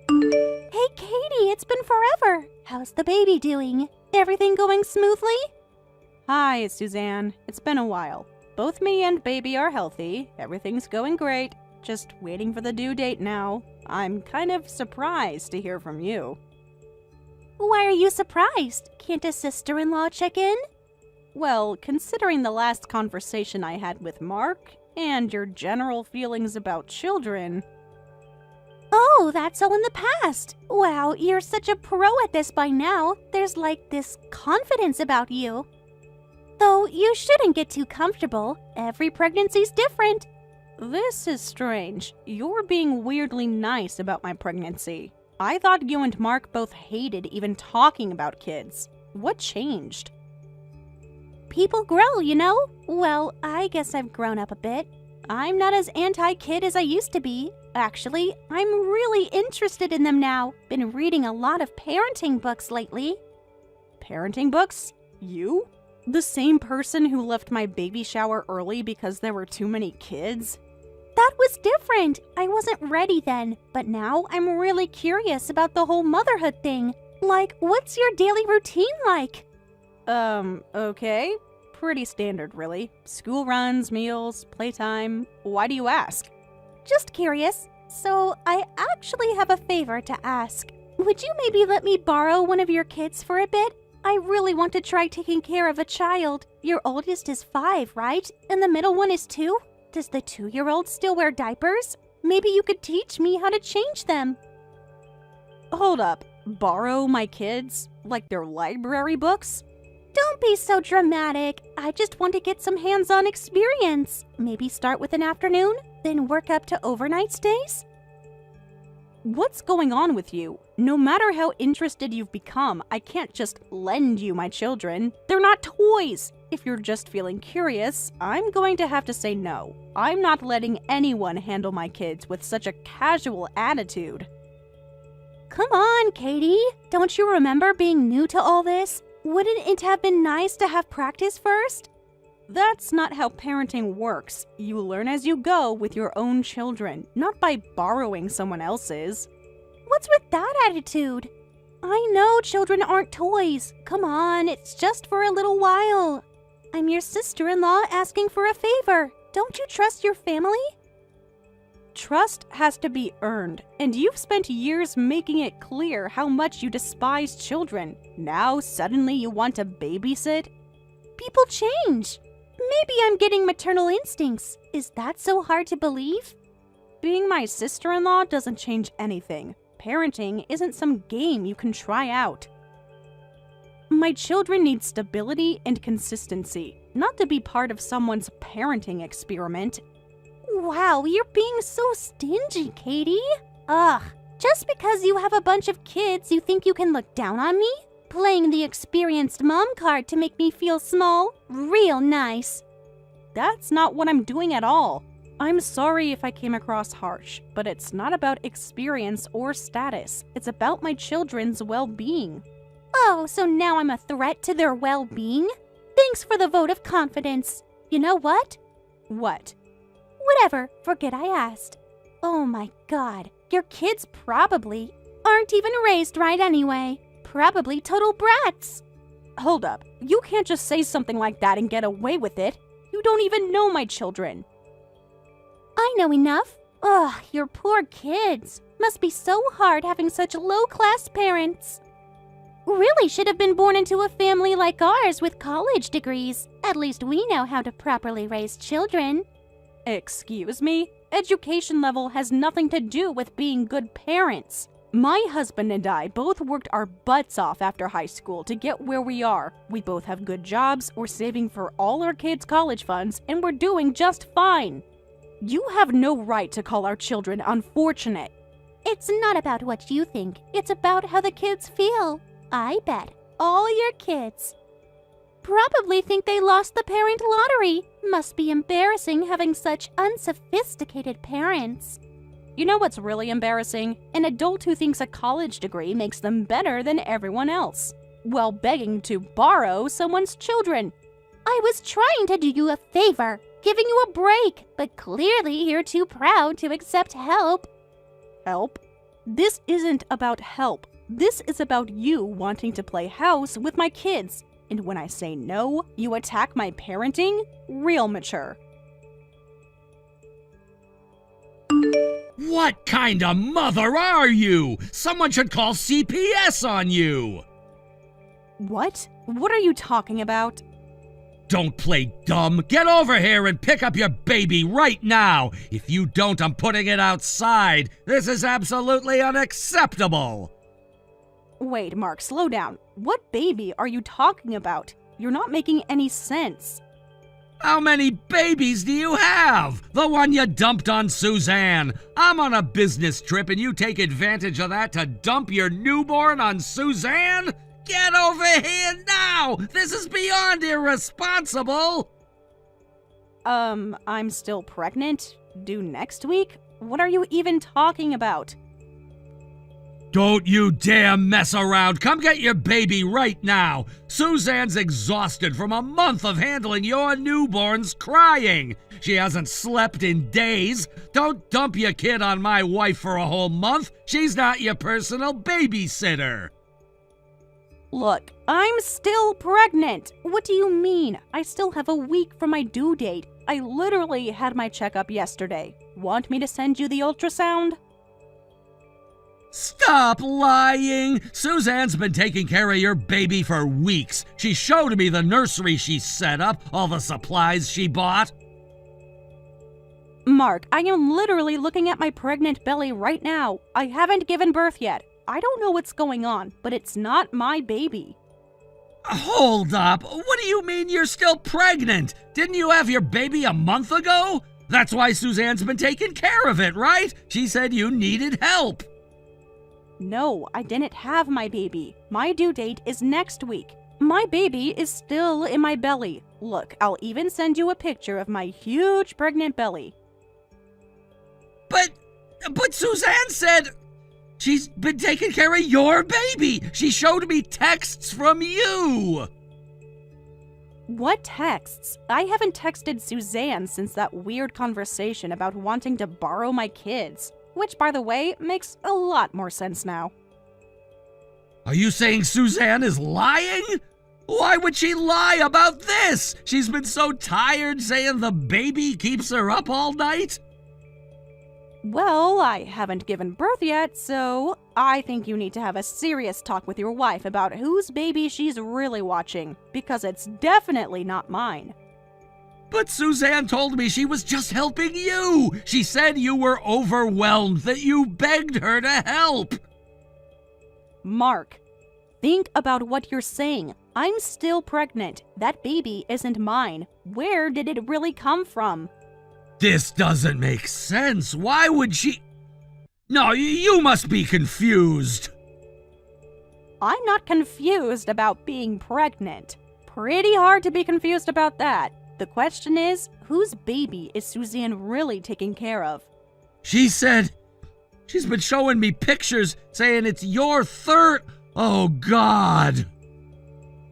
Hey, Katie, it's been forever. How's the baby doing? Everything going smoothly? Hi, Suzanne. It's been a while. Both me and baby are healthy. Everything's going great. Just waiting for the due date now. I'm kind of surprised to hear from you. Why are you surprised? Can't a sister-in-law check in? Well, considering the last conversation I had with Mark, and your general feelings about children... Oh, that's all in the past. Wow, you're such a pro at this by now. There's like this confidence about you. Though you shouldn't get too comfortable. Every pregnancy's different. This is strange. You're being weirdly nice about my pregnancy. I thought you and Mark both hated even talking about kids. What changed? People grow, you know? Well, I guess I've grown up a bit. I'm not as anti-kid as I used to be. Actually, I'm really interested in them now. Been reading a lot of parenting books lately. Parenting books? You? The same person who left my baby shower early because there were too many kids? That was different. I wasn't ready then, but now I'm really curious about the whole motherhood thing. Like, what's your daily routine like? Okay. Pretty standard, really. School runs, meals, playtime. Why do you ask? Just curious. So, I actually have a favor to ask. Would you maybe let me borrow one of your kids for a bit? I really want to try taking care of a child. Your oldest is 5, right? And the middle one is 2? Does the 2-year-old still wear diapers? Maybe you could teach me how to change them. Hold up. Borrow my kids? Like their library books? Don't be so dramatic. I just want to get some hands-on experience. Maybe start with an afternoon, then work up to overnight stays? What's going on with you? No matter how interested you've become, I can't just lend you my children. They're not toys. If you're just feeling curious, I'm going to have to say no. I'm not letting anyone handle my kids with such a casual attitude. Come on, Katie. Don't you remember being new to all this? Wouldn't it have been nice to have practice first? That's not how parenting works. You learn as you go with your own children, not by borrowing someone else's. What's with that attitude? I know children aren't toys. Come on, it's just for a little while. I'm your sister-in-law asking for a favor. Don't you trust your family? Trust has to be earned, and you've spent years making it clear how much you despise children. Now suddenly you want to babysit? People change. Maybe I'm getting maternal instincts. Is that so hard to believe? Being my sister-in-law doesn't change anything. Parenting isn't some game you can try out. My children need stability and consistency, not to be part of someone's parenting experiment. Wow, you're being so stingy, Katie. Ugh, just because you have a bunch of kids, you think you can look down on me? Playing the experienced mom card to make me feel small? Real nice. That's not what I'm doing at all. I'm sorry if I came across harsh, but it's not about experience or status. It's about my children's well-being. Oh, so now I'm a threat to their well-being? Thanks for the vote of confidence. You know what? What? Whatever, forget I asked. Oh my god, your kids probably aren't even raised right anyway. Probably total brats. Hold up, you can't just say something like that and get away with it. You don't even know my children. I know enough. Ugh, your poor kids. Must be so hard having such low-class parents. Really should have been born into a family like ours with college degrees. At least we know how to properly raise children. Excuse me? Education level has nothing to do with being good parents. My husband and I both worked our butts off after high school to get where we are. We both have good jobs, we're saving for all our kids' college funds, and we're doing just fine. You have no right to call our children unfortunate. It's not about what you think. It's about how the kids feel. I bet all your kids probably think they lost the parent lottery. Must be embarrassing having such unsophisticated parents. You know what's really embarrassing? An adult who thinks a college degree makes them better than everyone else, while begging to borrow someone's children. I was trying to do you a favor, giving you a break, but clearly you're too proud to accept help. Help? This isn't about help. This is about you wanting to play house with my kids. And when I say no, you attack my parenting? Real mature. What kind of mother are you? Someone should call CPS on you. What? What are you talking about? Don't play dumb. Get over here and pick up your baby right now. If you don't, I'm putting it outside. This is absolutely unacceptable. Wait, Mark, slow down. What baby are you talking about? You're not making any sense. How many babies do you have? The one you dumped on Suzanne. I'm on a business trip and you take advantage of that to dump your newborn on Suzanne? Get over here now! This is beyond irresponsible! I'm still pregnant? Due next week? What are you even talking about? Don't you dare mess around. Come get your baby right now. Suzanne's exhausted from a month of handling your newborn's crying. She hasn't slept in days. Don't dump your kid on my wife for a whole month. She's not your personal babysitter. Look, I'm still pregnant. What do you mean? I still have a week for my due date. I literally had my checkup yesterday. Want me to send you the ultrasound? Stop lying! Suzanne's been taking care of your baby for weeks. She showed me the nursery she set up, all the supplies she bought. Mark, I am literally looking at my pregnant belly right now. I haven't given birth yet. I don't know what's going on, but it's not my baby. Hold up! What do you mean you're still pregnant? Didn't you have your baby a month ago? That's why Suzanne's been taking care of it, right? She said you needed help. No, I didn't have my baby. My due date is next week. My baby is still in my belly. Look, I'll even send you a picture of my huge pregnant belly. But Suzanne said she's been taking care of your baby. She showed me texts from you. What texts? I haven't texted Suzanne since that weird conversation about wanting to borrow my kids. Which, by the way, makes a lot more sense now. Are you saying Suzanne is lying? Why would she lie about this? She's been so tired saying the baby keeps her up all night? Well, I haven't given birth yet, so I think you need to have a serious talk with your wife about whose baby she's really watching, because it's definitely not mine. But Suzanne told me she was just helping you. She said you were overwhelmed, that you begged her to help. Mark, think about what you're saying. I'm still pregnant. That baby isn't mine. Where did it really come from? This doesn't make sense. Why would she... No, you must be confused. I'm not confused about being pregnant. Pretty hard to be confused about that. The question is, whose baby is Suzanne really taking care of? She said... She's been showing me pictures saying it's your third... Oh, God.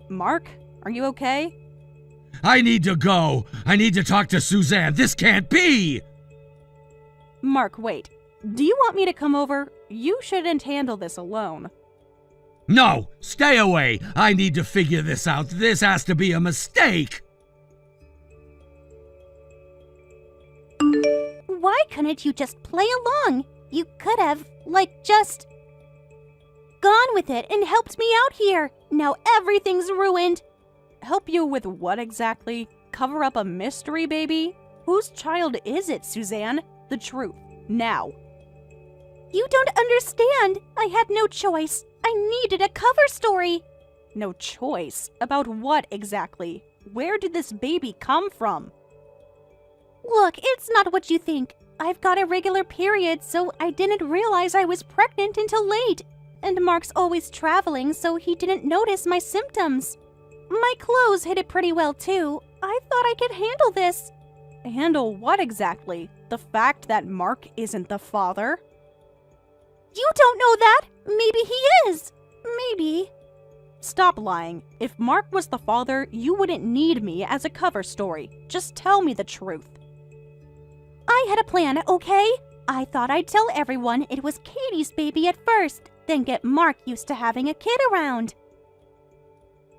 Mark, are you okay? I need to go. I need to talk to Suzanne. This can't be. Mark, wait. Do you want me to come over? You shouldn't handle this alone. No, stay away. I need to figure this out. This has to be a mistake. Why couldn't you just play along? You could have, just gone with it and helped me out here. Now everything's ruined. Help you with what exactly? Cover up a mystery, baby? Whose child is it, Suzanne? The truth. Now. You don't understand. I had no choice. I needed a cover story. No choice? About what exactly? Where did this baby come from? Look, it's not what you think. I've got irregular periods, so I didn't realize I was pregnant until late. And Mark's always traveling, so he didn't notice my symptoms. My clothes hid it pretty well, too. I thought I could handle this. Handle what exactly? The fact that Mark isn't the father? You don't know that! Maybe he is! Maybe. Stop lying. If Mark was the father, you wouldn't need me as a cover story. Just tell me the truth. I had a plan, okay? I thought I'd tell everyone it was Katie's baby at first, then get Mark used to having a kid around.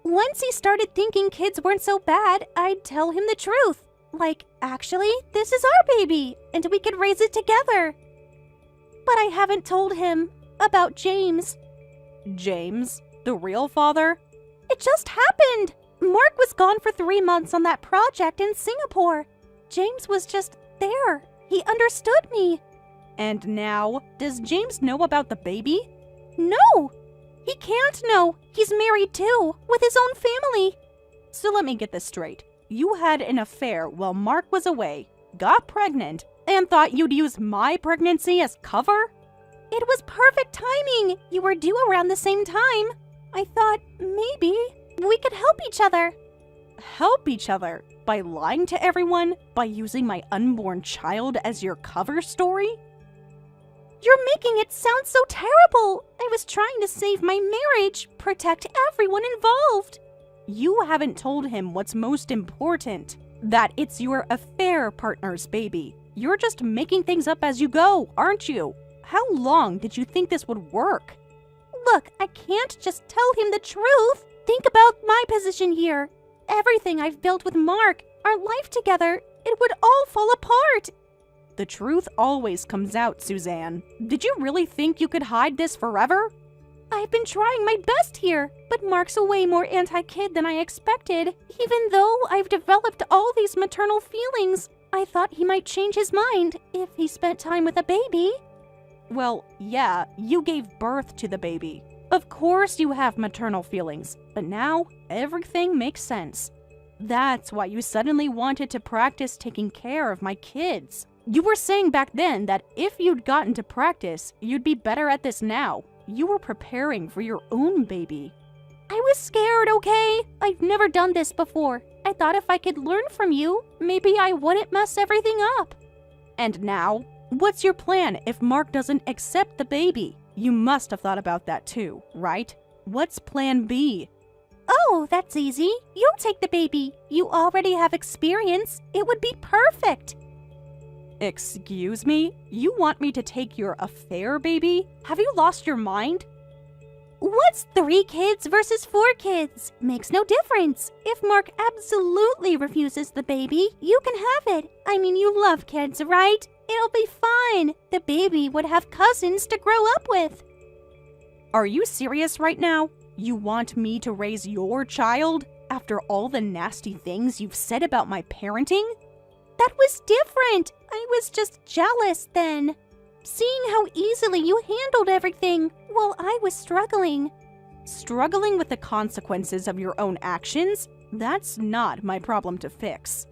Once he started thinking kids weren't so bad, I'd tell him the truth. Like, actually, this is our baby, and we could raise it together. But I haven't told him about James. James? The real father? It just happened! Mark was gone for 3 months on that project in Singapore. James was just there. He understood me. And now, does James know about the baby? No! He can't know. He's married too, with his own family. So let me get this straight. You had an affair while Mark was away, got pregnant, and thought you'd use my pregnancy as cover? It was perfect timing. You were due around the same time. I thought maybe we could help each other. Help each other? By lying to everyone? By using my unborn child as your cover story? You're making it sound so terrible. I was trying to save my marriage, protect everyone involved. You haven't told him what's most important. That it's your affair partner's baby. You're just making things up as you go, aren't you? How long did you think this would work? Look, I can't just tell him the truth. Think about my position here. Everything I've built with Mark, our life together, it would all fall apart. The truth always comes out, Suzanne. Did you really think you could hide this forever? I've been trying my best here, but Mark's a way more anti-kid than I expected. Even though I've developed all these maternal feelings, I thought he might change his mind if he spent time with a baby. Well, yeah, you gave birth to the baby. Of course you have maternal feelings, but now everything makes sense. That's why you suddenly wanted to practice taking care of my kids. You were saying back then that if you'd gotten to practice, you'd be better at this now. You were preparing for your own baby. I was scared, okay? I've never done this before. I thought if I could learn from you, maybe I wouldn't mess everything up. And now, what's your plan if Mark doesn't accept the baby? You must have thought about that too, right? What's plan B? Oh, that's easy. You'll take the baby. You already have experience. It would be perfect. Excuse me? You want me to take your affair baby? Have you lost your mind? What's 3 kids versus 4 kids? Makes no difference. If Mark absolutely refuses the baby, you can have it. I mean, you love kids, right? It'll be fine. The baby would have cousins to grow up with. Are you serious right now? You want me to raise your child after all the nasty things you've said about my parenting? That was different. I was just jealous then. Seeing how easily you handled everything while I was struggling. Struggling with the consequences of your own actions? That's not my problem to fix.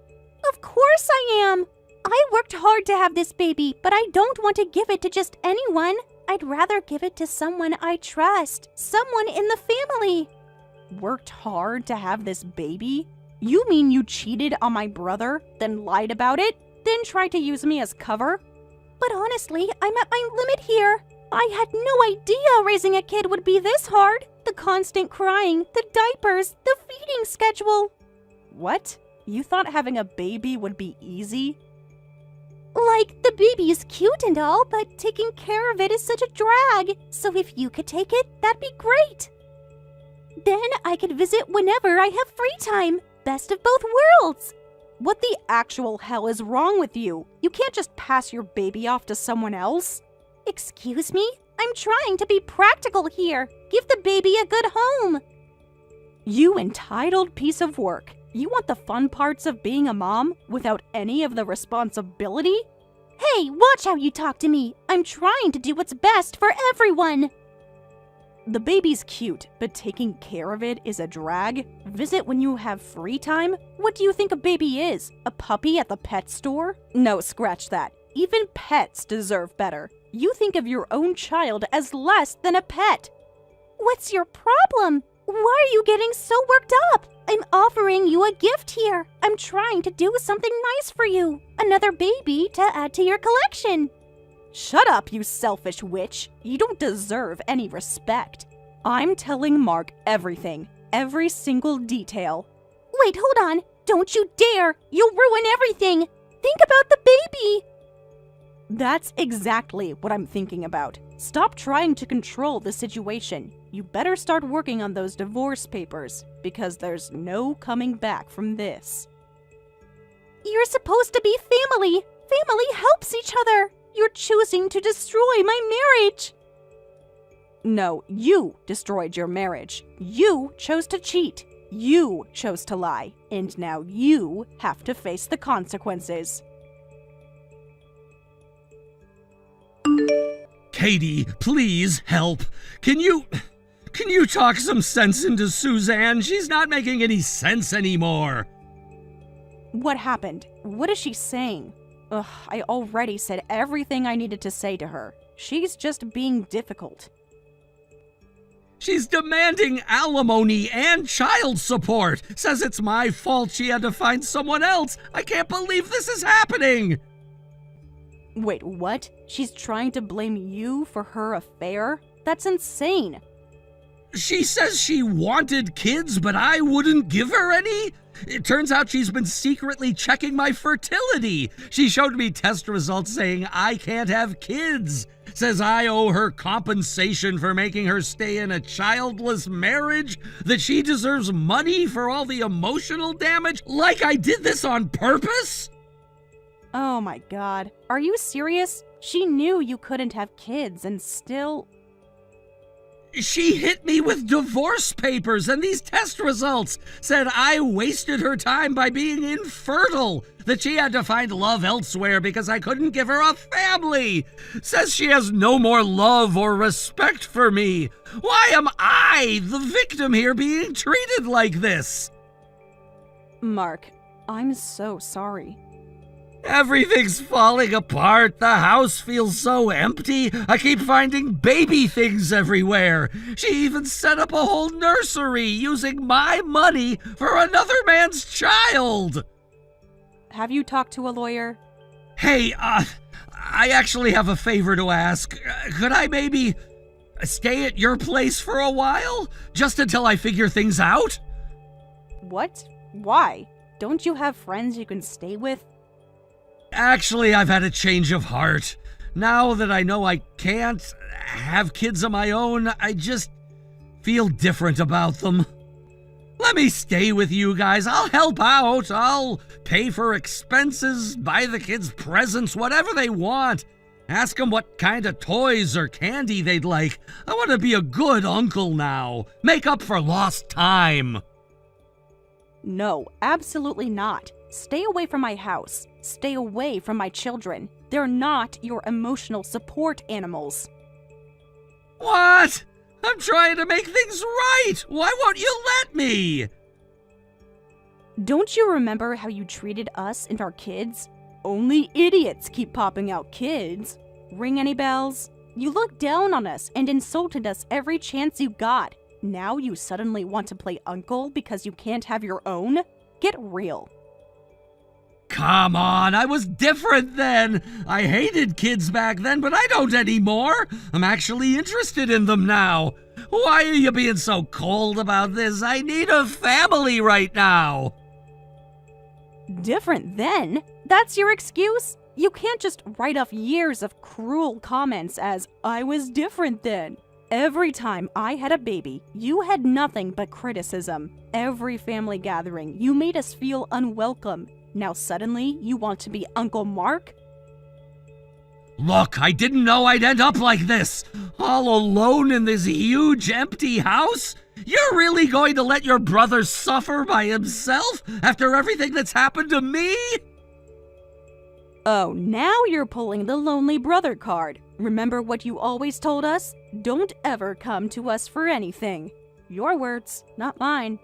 Of course I am. I worked hard to have this baby, but I don't want to give it to just anyone. I'd rather give it to someone I trust, someone in the family. Worked hard to have this baby? You mean you cheated on my brother, then lied about it, then tried to use me as cover? But honestly, I'm at my limit here. I had no idea raising a kid would be this hard. The constant crying, the diapers, the feeding schedule. What? You thought having a baby would be easy? Like, the baby is cute and all, but taking care of it is such a drag. So if you could take it, that'd be great. Then I could visit whenever I have free time. Best of both worlds. What the actual hell is wrong with you? You can't just pass your baby off to someone else. Excuse me? I'm trying to be practical here. Give the baby a good home. You entitled piece of work. You want the fun parts of being a mom without any of the responsibility? Hey, watch how you talk to me. I'm trying to do what's best for everyone. The baby's cute, but taking care of it is a drag? Visit when you have free time? What do you think a baby is? A puppy at the pet store? No, scratch that. Even pets deserve better. You think of your own child as less than a pet. What's your problem? Why are you getting so worked up? I'm offering you a gift here. I'm trying to do something nice for you. Another baby to add to your collection. Shut up, you selfish witch. You don't deserve any respect. I'm telling Mark everything, every single detail. Wait, hold on. Don't you dare. You'll ruin everything. Think about the baby. That's exactly what I'm thinking about. Stop trying to control the situation. You better start working on those divorce papers, because there's no coming back from this. You're supposed to be family. Family helps each other. You're choosing to destroy my marriage. No, you destroyed your marriage. You chose to cheat. You chose to lie. And now you have to face the consequences. Katie, please help. Can you talk some sense into Suzanne? She's not making any sense anymore. What happened? What is she saying? Ugh, I already said everything I needed to say to her. She's just being difficult. She's demanding alimony and child support. Says it's my fault she had to find someone else. I can't believe this is happening. Wait, what? She's trying to blame you for her affair? That's insane. She says she wanted kids, but I wouldn't give her any? It turns out she's been secretly checking my fertility. She showed me test results saying I can't have kids. Says I owe her compensation for making her stay in a childless marriage, that she deserves money for all the emotional damage, like I did this on purpose? Oh my god. Are you serious? She knew you couldn't have kids and still... She hit me with divorce papers and these test results. Said I wasted her time by being infertile. That she had to find love elsewhere because I couldn't give her a family. Says she has no more love or respect for me. Why am I, the victim here, being treated like this? Mark, I'm so sorry. Everything's falling apart. The house feels so empty. I keep finding baby things everywhere. She even set up a whole nursery using my money for another man's child. Have you talked to a lawyer? Hey, I actually have a favor to ask. Could I maybe stay at your place for a while? Just until I figure things out? What? Why? Don't you have friends you can stay with? Actually, I've had a change of heart. Now that I know I can't have kids of my own, I just feel different about them. Let me stay with you guys. I'll help out. I'll pay for expenses, buy the kids presents, whatever they want. Ask them what kind of toys or candy they'd like. I want to be a good uncle now. Make up for lost time. No, absolutely not. Stay away from my house. Stay away from my children. They're not your emotional support animals. What? I'm trying to make things right. Why won't you let me? Don't you remember how you treated us and our kids? Only idiots keep popping out kids. Ring any bells? You looked down on us and insulted us every chance you got. Now you suddenly want to play uncle because you can't have your own? Get real. Come on, I was different then. I hated kids back then, but I don't anymore. I'm actually interested in them now. Why are you being so cold about this? I need a family right now. Different then? That's your excuse? You can't just write off years of cruel comments as, I was different then. Every time I had a baby, you had nothing but criticism. Every family gathering, you made us feel unwelcome. Now suddenly, you want to be Uncle Mark? Look, I didn't know I'd end up like this. All alone in this huge empty house? You're really going to let your brother suffer by himself after everything that's happened to me? Oh, now you're pulling the lonely brother card. Remember what you always told us? Don't ever come to us for anything. Your words, not mine.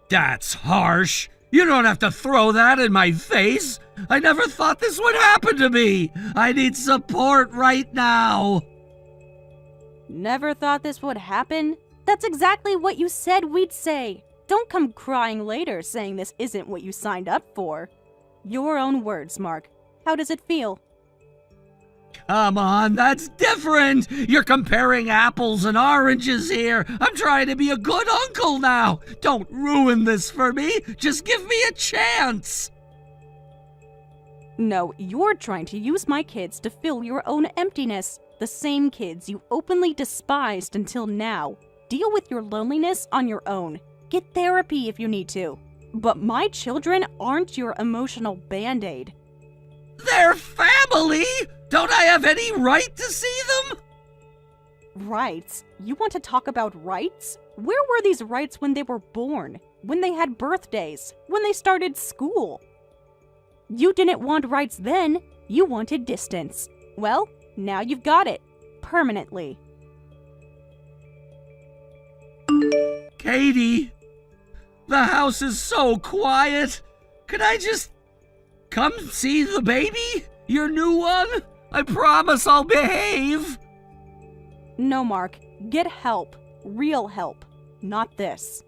That's harsh. You don't have to throw that in my face. I never thought this would happen to me. I need support right now. Never thought this would happen? That's exactly what you said we'd say. Don't come crying later saying this isn't what you signed up for. Your own words, Mark. How does it feel? Come on, that's different. You're comparing apples and oranges here. I'm trying to be a good uncle now. Don't ruin this for me. Just give me a chance. No, you're trying to use my kids to fill your own emptiness. The same kids you openly despised until now. Deal with your loneliness on your own. Get therapy if you need to. But my children aren't your emotional band-aid. They're family. Don't I have any right to see them? Rights? You want to talk about rights? Where were these rights when they were born? When they had birthdays? When they started school? You didn't want rights then. You wanted distance. Well, now you've got it. Permanently. Katie, the house is so quiet. Could I just come see the baby? Your new one? I promise I'll behave. No, Mark. Get help. Real help. Not this.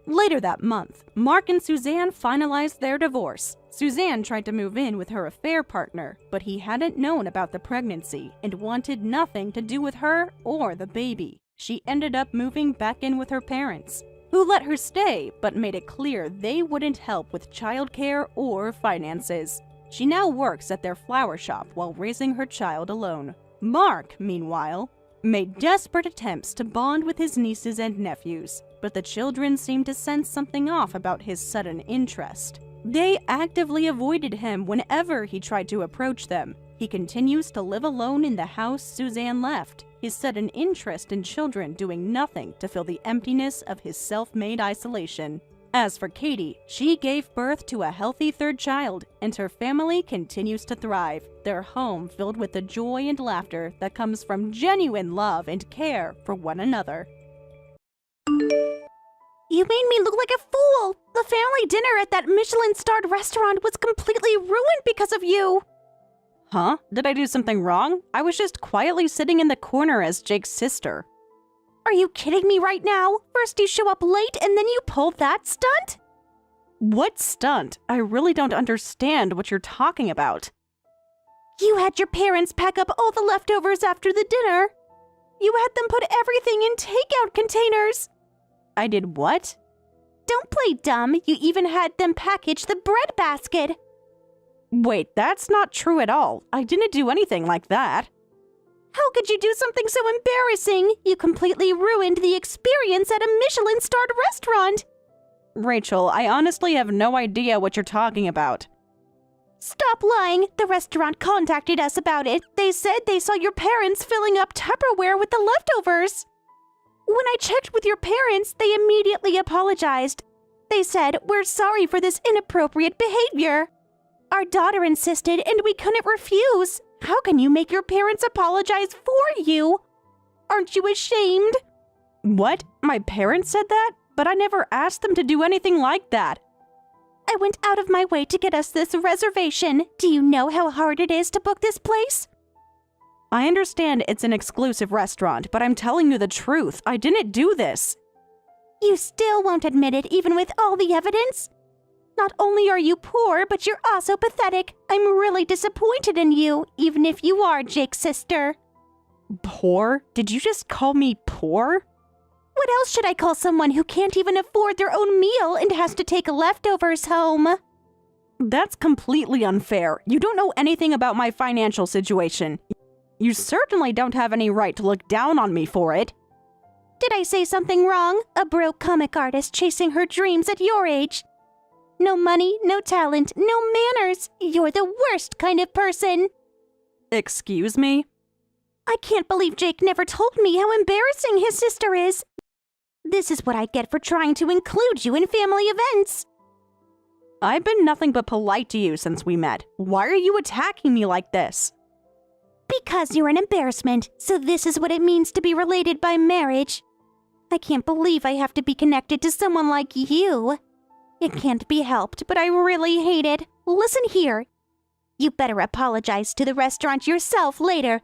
Later that month, Mark and Suzanne finalized their divorce. Suzanne tried to move in with her affair partner, but he hadn't known about the pregnancy and wanted nothing to do with her or the baby. She ended up moving back in with her parents, who let her stay but made it clear they wouldn't help with childcare or finances. She now works at their flower shop while raising her child alone. Mark, meanwhile, made desperate attempts to bond with his nieces and nephews, but the children seemed to sense something off about his sudden interest. They actively avoided him whenever he tried to approach them. He continues to live alone in the house Suzanne left, his sudden interest in children doing nothing to fill the emptiness of his self-made isolation. As for Katie, she gave birth to a healthy third child, and her family continues to thrive, their home filled with the joy and laughter that comes from genuine love and care for one another. You made me look like a fool! The family dinner at that Michelin-starred restaurant was completely ruined because of you! Huh? Did I do something wrong? I was just quietly sitting in the corner as Jake's sister. Are you kidding me right now? First you show up late and then you pull that stunt? What stunt? I really don't understand what you're talking about. You had your parents pack up all the leftovers after the dinner. You had them put everything in takeout containers. I did what? Don't play dumb. You even had them package the bread basket. Wait, that's not true at all. I didn't do anything like that. How could you do something so embarrassing? You completely ruined the experience at a Michelin-starred restaurant. Rachel, I honestly have no idea what you're talking about. Stop lying. The restaurant contacted us about it. They said they saw your parents filling up Tupperware with the leftovers. When I checked with your parents, they immediately apologized. They said, "We're sorry for this inappropriate behavior." Our daughter insisted and we couldn't refuse. How can you make your parents apologize for you? Aren't you ashamed? What? My parents said that? But I never asked them to do anything like that. I went out of my way to get us this reservation. Do you know how hard it is to book this place? I understand it's an exclusive restaurant, but I'm telling you the truth. I didn't do this. You still won't admit it even with all the evidence? Not only are you poor, but you're also pathetic. I'm really disappointed in you, even if you are Jake's sister. Poor? Did you just call me poor? What else should I call someone who can't even afford their own meal and has to take leftovers home? That's completely unfair. You don't know anything about my financial situation. You certainly don't have any right to look down on me for it. Did I say something wrong? A broke comic artist chasing her dreams at your age. No money, no talent, no manners. You're the worst kind of person. Excuse me? I can't believe Jake never told me how embarrassing his sister is. This is what I get for trying to include you in family events. I've been nothing but polite to you since we met. Why are you attacking me like this? Because you're an embarrassment, so this is what it means to be related by marriage. I can't believe I have to be connected to someone like you. It can't be helped, but I really hate it. Listen here. You better apologize to the restaurant yourself later.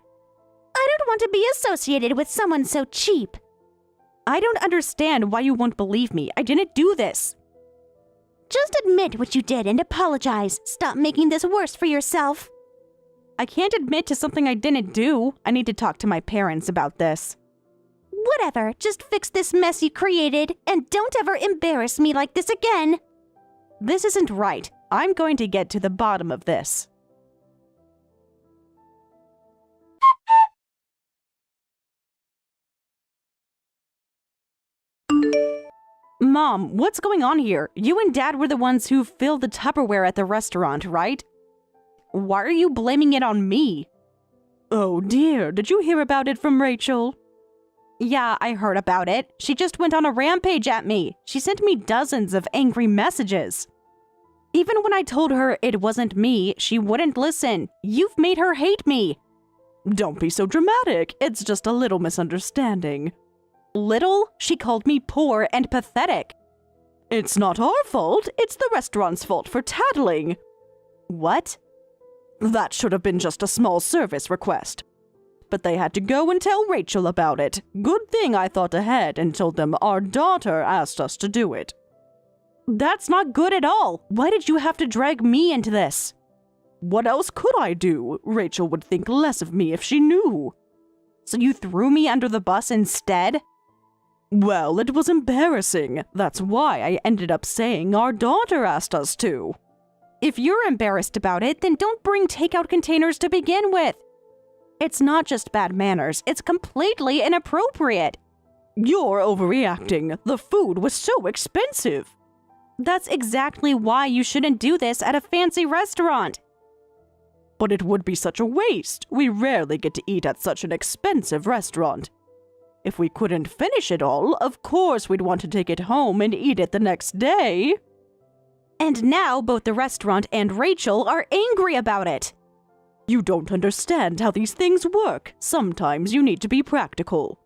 I don't want to be associated with someone so cheap. I don't understand why you won't believe me. I didn't do this. Just admit what you did and apologize. Stop making this worse for yourself. I can't admit to something I didn't do. I need to talk to my parents about this. Whatever, just fix this mess you created and don't ever embarrass me like this again. This isn't right. I'm going to get to the bottom of this. Mom, what's going on here? You and Dad were the ones who filled the Tupperware at the restaurant, right? Why are you blaming it on me? Oh dear, did you hear about it from Rachel? Yeah, I heard about it. She just went on a rampage at me. She sent me dozens of angry messages. Even when I told her it wasn't me, she wouldn't listen. You've made her hate me. Don't be so dramatic. It's just a little misunderstanding. Little? She called me poor and pathetic. It's not our fault. It's the restaurant's fault for tattling. What? That should have been just a small service request. But they had to go and tell Rachel about it. Good thing I thought ahead and told them our daughter asked us to do it. That's not good at all. Why did you have to drag me into this? What else could I do? Rachel would think less of me if she knew. So you threw me under the bus instead? Well, it was embarrassing. That's why I ended up saying our daughter asked us to. If you're embarrassed about it, then don't bring takeout containers to begin with. It's not just bad manners, it's completely inappropriate. You're overreacting. The food was so expensive. That's exactly why you shouldn't do this at a fancy restaurant. But it would be such a waste. We rarely get to eat at such an expensive restaurant. If we couldn't finish it all, of course we'd want to take it home and eat it the next day. And now both the restaurant and Rachel are angry about it. You don't understand how these things work. Sometimes you need to be practical.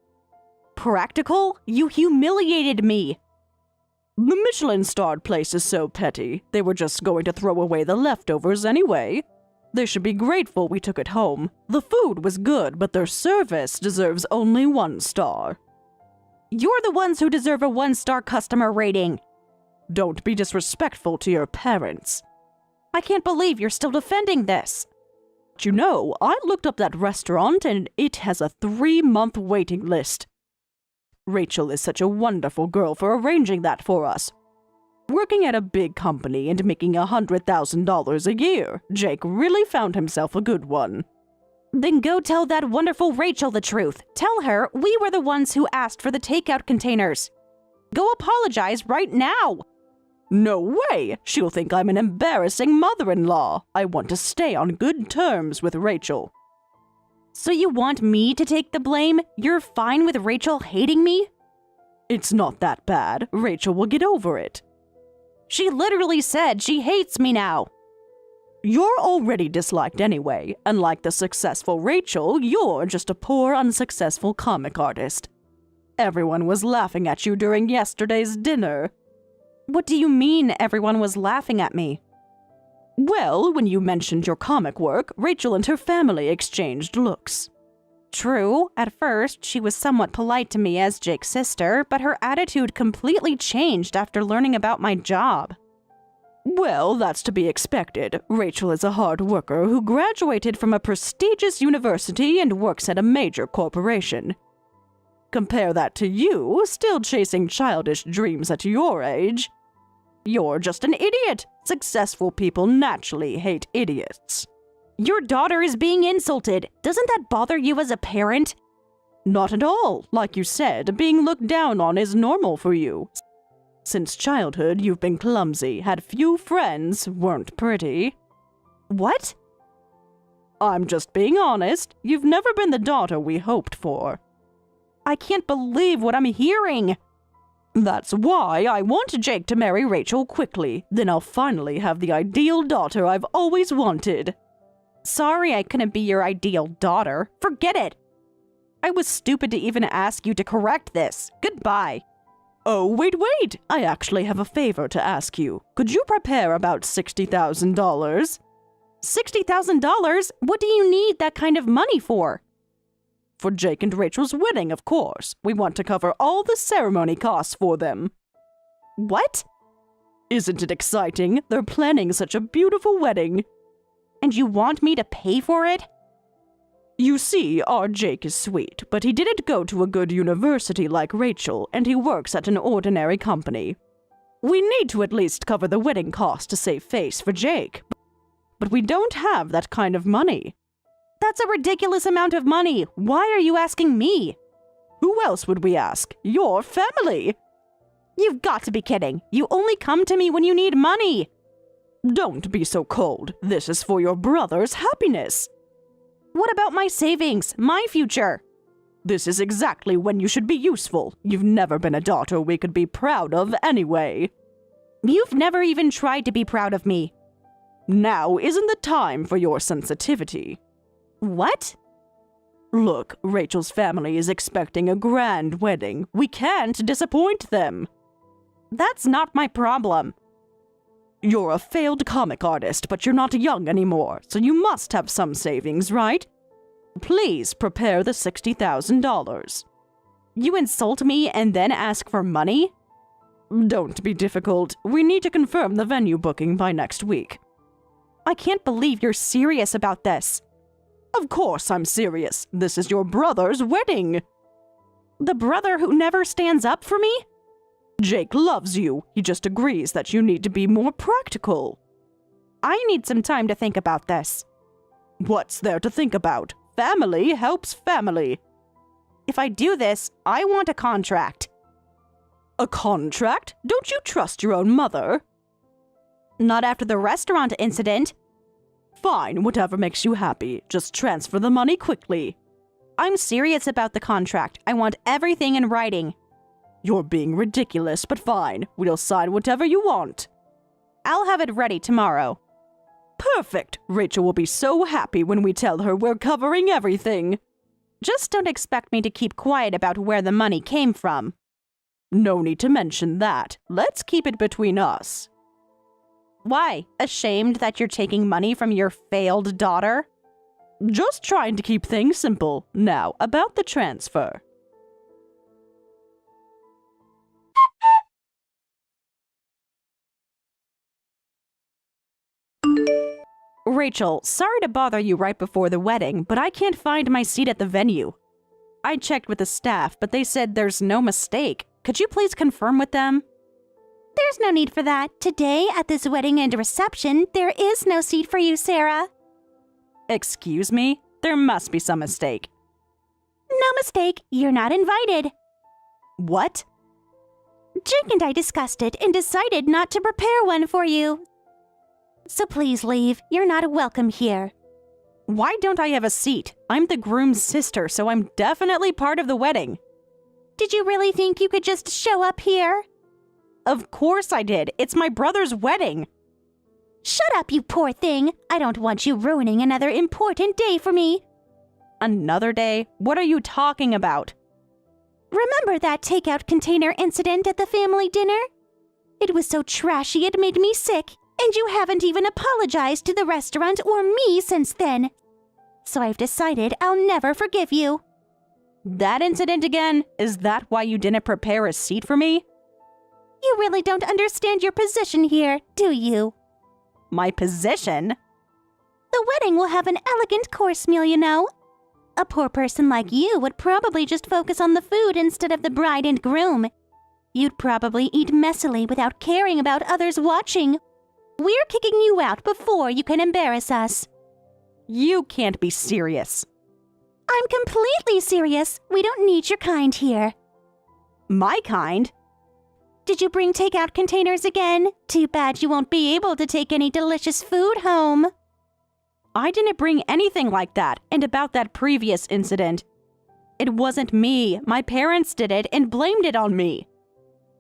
Practical? You humiliated me. The Michelin-starred place is so petty. They were just going to throw away the leftovers anyway. They should be grateful we took it home. The food was good, but their service deserves only 1 star. You're the ones who deserve a 1-star customer rating. Don't be disrespectful to your parents. I can't believe you're still defending this. But you know, I looked up that restaurant and it has a 3-month waiting list. Rachel is such a wonderful girl for arranging that for us. Working at a big company and making $100,000 a year, Jake really found himself a good one. Then go tell that wonderful Rachel the truth. Tell her we were the ones who asked for the takeout containers. Go apologize right now. No way! She'll think I'm an embarrassing mother-in-law. I want to stay on good terms with Rachel. So you want me to take the blame? You're fine with Rachel hating me? It's not that bad. Rachel will get over it. She literally said she hates me now. You're already disliked anyway. Unlike the successful Rachel, you're just a poor, unsuccessful comic artist. Everyone was laughing at you during yesterday's dinner. What do you mean everyone was laughing at me? Well, when you mentioned your comic work, Rachel and her family exchanged looks. True, at first she was somewhat polite to me as Jake's sister, but her attitude completely changed after learning about my job. Well, that's to be expected. Rachel is a hard worker who graduated from a prestigious university and works at a major corporation. Compare that to you, still chasing childish dreams at your age. You're just an idiot. Successful people naturally hate idiots. Your daughter is being insulted. Doesn't that bother you as a parent? Not at all. Like you said, being looked down on is normal for you. Since childhood, you've been clumsy, had few friends, weren't pretty. What? I'm just being honest. You've never been the daughter we hoped for. I can't believe what I'm hearing. That's why I want Jake to marry Rachel quickly. Then I'll finally have the ideal daughter I've always wanted. Sorry I couldn't be your ideal daughter. Forget it. I was stupid to even ask you to correct this. Goodbye. Oh, wait. I actually have a favor to ask you. Could you prepare about $60,000? $60,000? What do you need that kind of money for? For Jake and Rachel's wedding, of course. We want to cover all the ceremony costs for them. What? Isn't it exciting? They're planning such a beautiful wedding. And you want me to pay for it? You see, our Jake is sweet, but he didn't go to a good university like Rachel, and he works at an ordinary company. We need to at least cover the wedding cost to save face for Jake. But we don't have that kind of money. That's a ridiculous amount of money. Why are you asking me? Who else would we ask? Your family. You've got to be kidding. You only come to me when you need money. Don't be so cold. This is for your brother's happiness. What about my savings, my future? This is exactly when you should be useful. You've never been a daughter we could be proud of anyway. You've never even tried to be proud of me. Now isn't the time for your sensitivity. What? Look, Rachel's family is expecting a grand wedding. We can't disappoint them. That's not my problem. You're a failed comic artist, but you're not young anymore, so you must have some savings, right? Please prepare the $60,000. You insult me and then ask for money? Don't be difficult. We need to confirm the venue booking by next week. I can't believe you're serious about this. Of course I'm serious. This is your brother's wedding. The brother who never stands up for me? Jake loves you. He just agrees that you need to be more practical. I need some time to think about this. What's there to think about? Family helps family. If I do this, I want a contract. A contract? Don't you trust your own mother? Not after the restaurant incident. Fine, whatever makes you happy. Just transfer the money quickly. I'm serious about the contract. I want everything in writing. You're being ridiculous, but fine. We'll sign whatever you want. I'll have it ready tomorrow. Perfect! Rachel will be so happy when we tell her we're covering everything. Just don't expect me to keep quiet about where the money came from. No need to mention that. Let's keep it between us. Why? Ashamed that you're taking money from your failed daughter? Just trying to keep things simple. Now, about the transfer. Rachel, sorry to bother you right before the wedding, but I can't find my seat at the venue. I checked with the staff, but they said there's no mistake. Could you please confirm with them? There's no need for that. Today, at this wedding and reception, there is no seat for you, Sarah. Excuse me? There must be some mistake. No mistake. You're not invited. What? Jake and I discussed it and decided not to prepare one for you. So please leave. You're not welcome here. Why don't I have a seat? I'm the groom's sister, so I'm definitely part of the wedding. Did you really think you could just show up here? Of course I did. It's my brother's wedding. Shut up, you poor thing. I don't want you ruining another important day for me. Another day? What are you talking about? Remember that takeout container incident at the family dinner? It was so trashy it made me sick, and you haven't even apologized to the restaurant or me since then. So I've decided I'll never forgive you. That incident again? Is that why you didn't prepare a seat for me? You really don't understand your position here, do you? My position? The wedding will have an elegant course meal, you know. A poor person like you would probably just focus on the food instead of the bride and groom. You'd probably eat messily without caring about others watching. We're kicking you out before you can embarrass us. You can't be serious. I'm completely serious. We don't need your kind here. My kind? Did you bring takeout containers again? Too bad you won't be able to take any delicious food home. I didn't bring anything like that, and about that previous incident. It wasn't me. My parents did it and blamed it on me.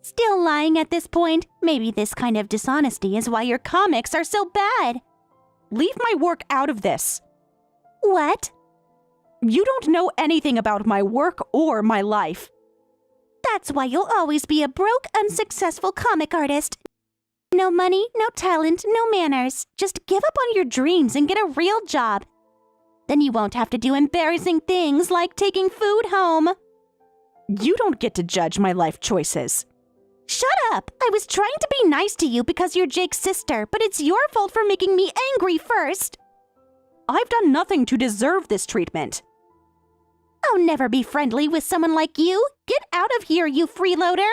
Still lying at this point? Maybe this kind of dishonesty is why your comics are so bad. Leave my work out of this. What? You don't know anything about my work or my life. That's why you'll always be a broke, unsuccessful comic artist. No money, no talent, no manners. Just give up on your dreams and get a real job. Then you won't have to do embarrassing things like taking food home. You don't get to judge my life choices. Shut up! I was trying to be nice to you because you're Jake's sister, but it's your fault for making me angry first. I've done nothing to deserve this treatment. I'll never be friendly with someone like you. Get out of here, you freeloader!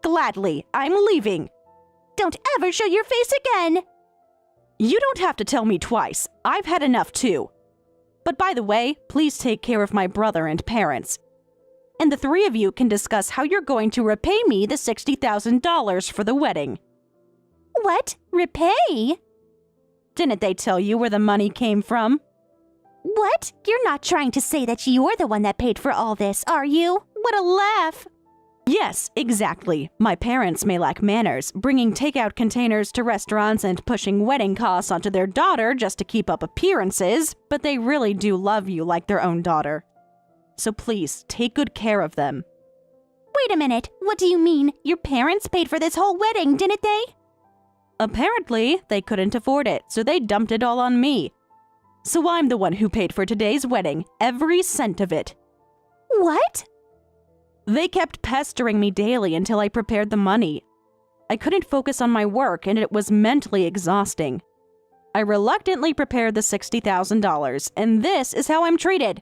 Gladly, I'm leaving. Don't ever show your face again! You don't have to tell me twice. I've had enough too. But by the way, please take care of my brother and parents. And the three of you can discuss how you're going to repay me the $60,000 for the wedding. What? Repay? Didn't they tell you where the money came from? What? You're not trying to say that you're the one that paid for all this, are you? What a laugh! Yes, exactly. My parents may lack manners, bringing takeout containers to restaurants and pushing wedding costs onto their daughter just to keep up appearances, but they really do love you like their own daughter. So please, take good care of them. Wait a minute, what do you mean? Your parents paid for this whole wedding, didn't they? Apparently, they couldn't afford it, so they dumped it all on me. So I'm the one who paid for today's wedding, every cent of it. What? They kept pestering me daily until I prepared the money. I couldn't focus on my work, and it was mentally exhausting. I reluctantly prepared the $60,000, and this is how I'm treated.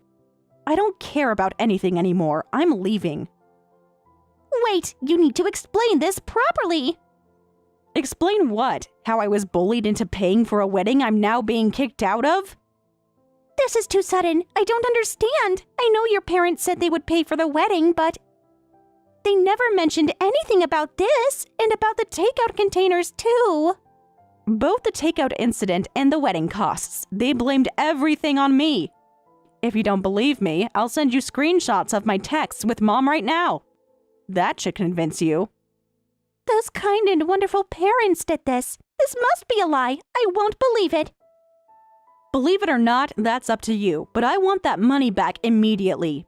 I don't care about anything anymore. I'm leaving. Wait, you need to explain this properly. Explain what? How I was bullied into paying for a wedding I'm now being kicked out of? This is too sudden. I don't understand. I know your parents said they would pay for the wedding, but they never mentioned anything about this and about the takeout containers too. Both the takeout incident and the wedding costs. They blamed everything on me. If you don't believe me, I'll send you screenshots of my texts with Mom right now. That should convince you. Those kind and wonderful parents did this. This must be a lie. I won't believe it. Believe it or not, that's up to you, but I want that money back immediately.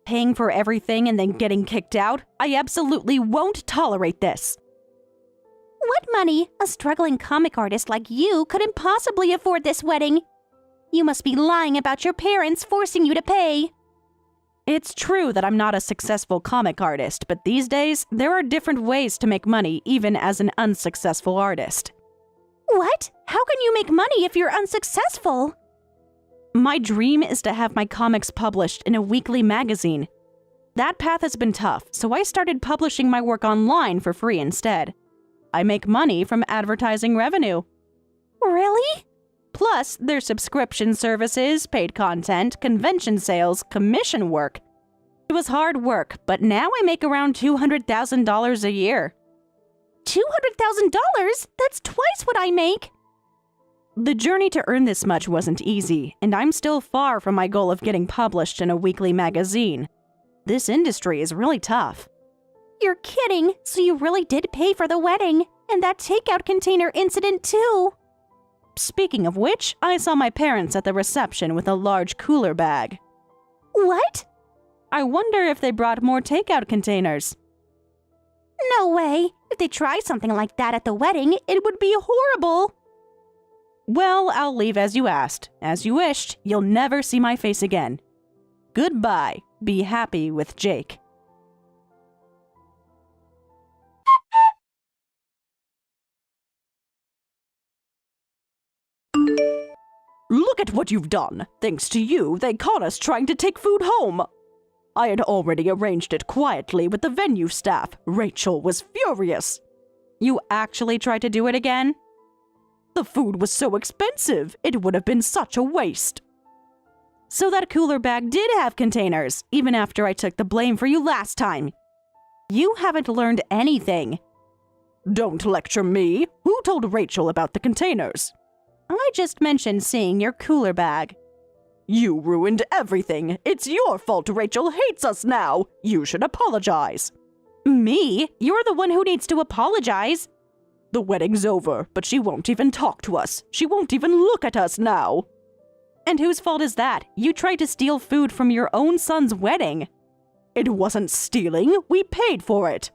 Paying for everything and then getting kicked out? I absolutely won't tolerate this. What money? A struggling comic artist like you couldn't possibly afford this wedding. You must be lying about your parents forcing you to pay. It's true that I'm not a successful comic artist, but these days, there are different ways to make money even as an unsuccessful artist. What? How can you make money if you're unsuccessful? My dream is to have my comics published in a weekly magazine. That path has been tough, so I started publishing my work online for free instead. I make money from advertising revenue. Really? Plus, there's subscription services, paid content, convention sales, commission work. It was hard work, but now I make around $200,000 a year. $200,000? That's twice what I make! The journey to earn this much wasn't easy, and I'm still far from my goal of getting published in a weekly magazine. This industry is really tough. You're kidding! So you really did pay for the wedding, and that takeout container incident too! Speaking of which, I saw my parents at the reception with a large cooler bag. What? I wonder if they brought more takeout containers. No way! If they try something like that at the wedding, it would be horrible! Well, I'll leave as you asked. As you wished, you'll never see my face again. Goodbye. Be happy with Jake. Look at what you've done. Thanks to you, they caught us trying to take food home. I had already arranged it quietly with the venue staff. Rachel was furious. You actually tried to do it again? The food was so expensive, it would have been such a waste. So that cooler bag did have containers, even after I took the blame for you last time. You haven't learned anything. Don't lecture me. Who told Rachel about the containers? I just mentioned seeing your cooler bag. You ruined everything. It's your fault Rachel hates us now. You should apologize. Me? You're the one who needs to apologize. The wedding's over, but she won't even talk to us. She won't even look at us now. And whose fault is that? You tried to steal food from your own son's wedding. It wasn't stealing. We paid for it.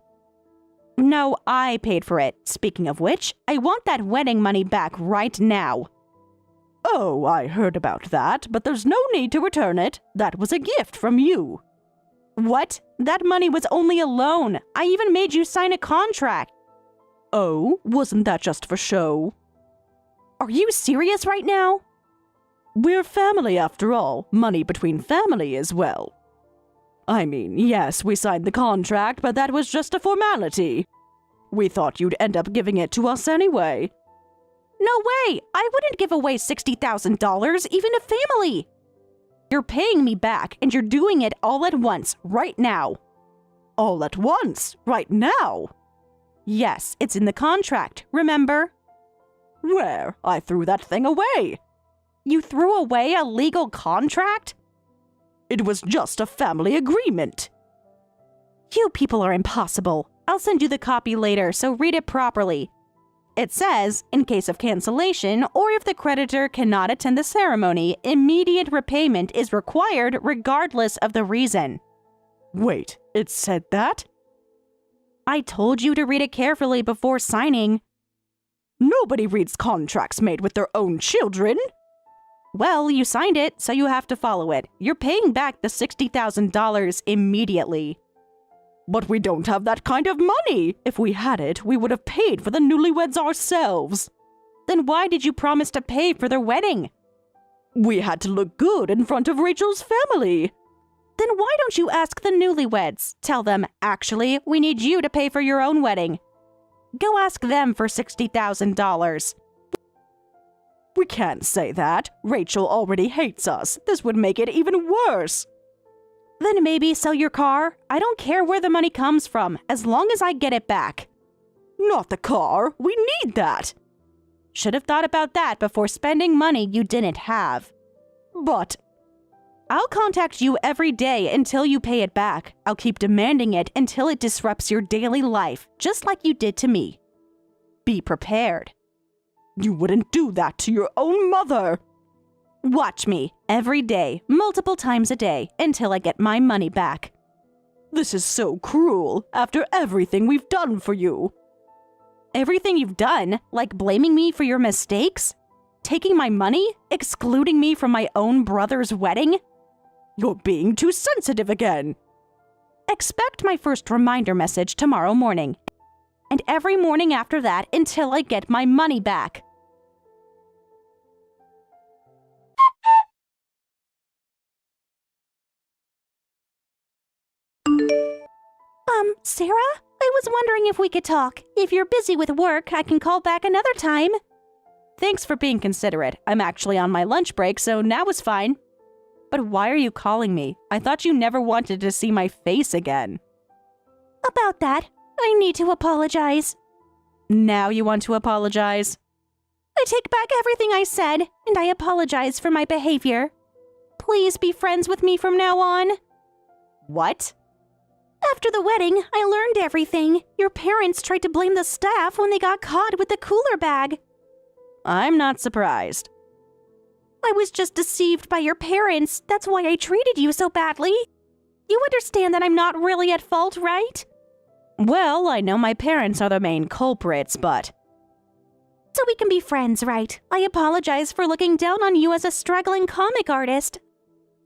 No, I paid for it. Speaking of which, I want that wedding money back right now. Oh, I heard about that, but there's no need to return it. That was a gift from you. What? That money was only a loan. I even made you sign a contract. Oh, wasn't that just for show? Are you serious right now? We're family after all. Money between family as well. I mean, yes, we signed the contract, but that was just a formality. We thought you'd end up giving it to us anyway. No way! I wouldn't give away $60,000, even to family! You're paying me back, and you're doing it all at once, right now. All at once? Right now? Yes, it's in the contract, remember? Where? I threw that thing away. You threw away a legal contract? It was just a family agreement. You people are impossible. I'll send you the copy later, so read it properly. It says, in case of cancellation, or if the creditor cannot attend the ceremony, immediate repayment is required regardless of the reason. Wait, it said that? I told you to read it carefully before signing. Nobody reads contracts made with their own children. Well, you signed it, so you have to follow it. You're paying back the $60,000 immediately. But we don't have that kind of money. If we had it, we would have paid for the newlyweds ourselves. Then why did you promise to pay for their wedding? We had to look good in front of Rachel's family. Then why don't you ask the newlyweds? Tell them, actually, we need you to pay for your own wedding. Go ask them for $60,000. We can't say that. Rachel already hates us. This would make it even worse. Then maybe sell your car. I don't care where the money comes from, as long as I get it back. Not the car. We need that. Should have thought about that before spending money you didn't have. But I'll contact you every day until you pay it back. I'll keep demanding it until it disrupts your daily life, just like you did to me. Be prepared. You wouldn't do that to your own mother. Watch me every day, multiple times a day, until I get my money back. This is so cruel, after everything we've done for you. Everything you've done? Like blaming me for your mistakes? Taking my money? Excluding me from my own brother's wedding? You're being too sensitive again. Expect my first reminder message tomorrow morning, and every morning after that until I get my money back. Sarah? I was wondering if we could talk. If you're busy with work, I can call back another time. Thanks for being considerate. I'm actually on my lunch break, so now is fine. But why are you calling me? I thought you never wanted to see my face again. About that, I need to apologize. Now you want to apologize? I take back everything I said, and I apologize for my behavior. Please be friends with me from now on. What? After the wedding, I learned everything. Your parents tried to blame the staff when they got caught with the cooler bag. I'm not surprised. I was just deceived by your parents. That's why I treated you so badly. You understand that I'm not really at fault, right? Well, I know my parents are the main culprits, but... So we can be friends, right? I apologize for looking down on you as a struggling comic artist.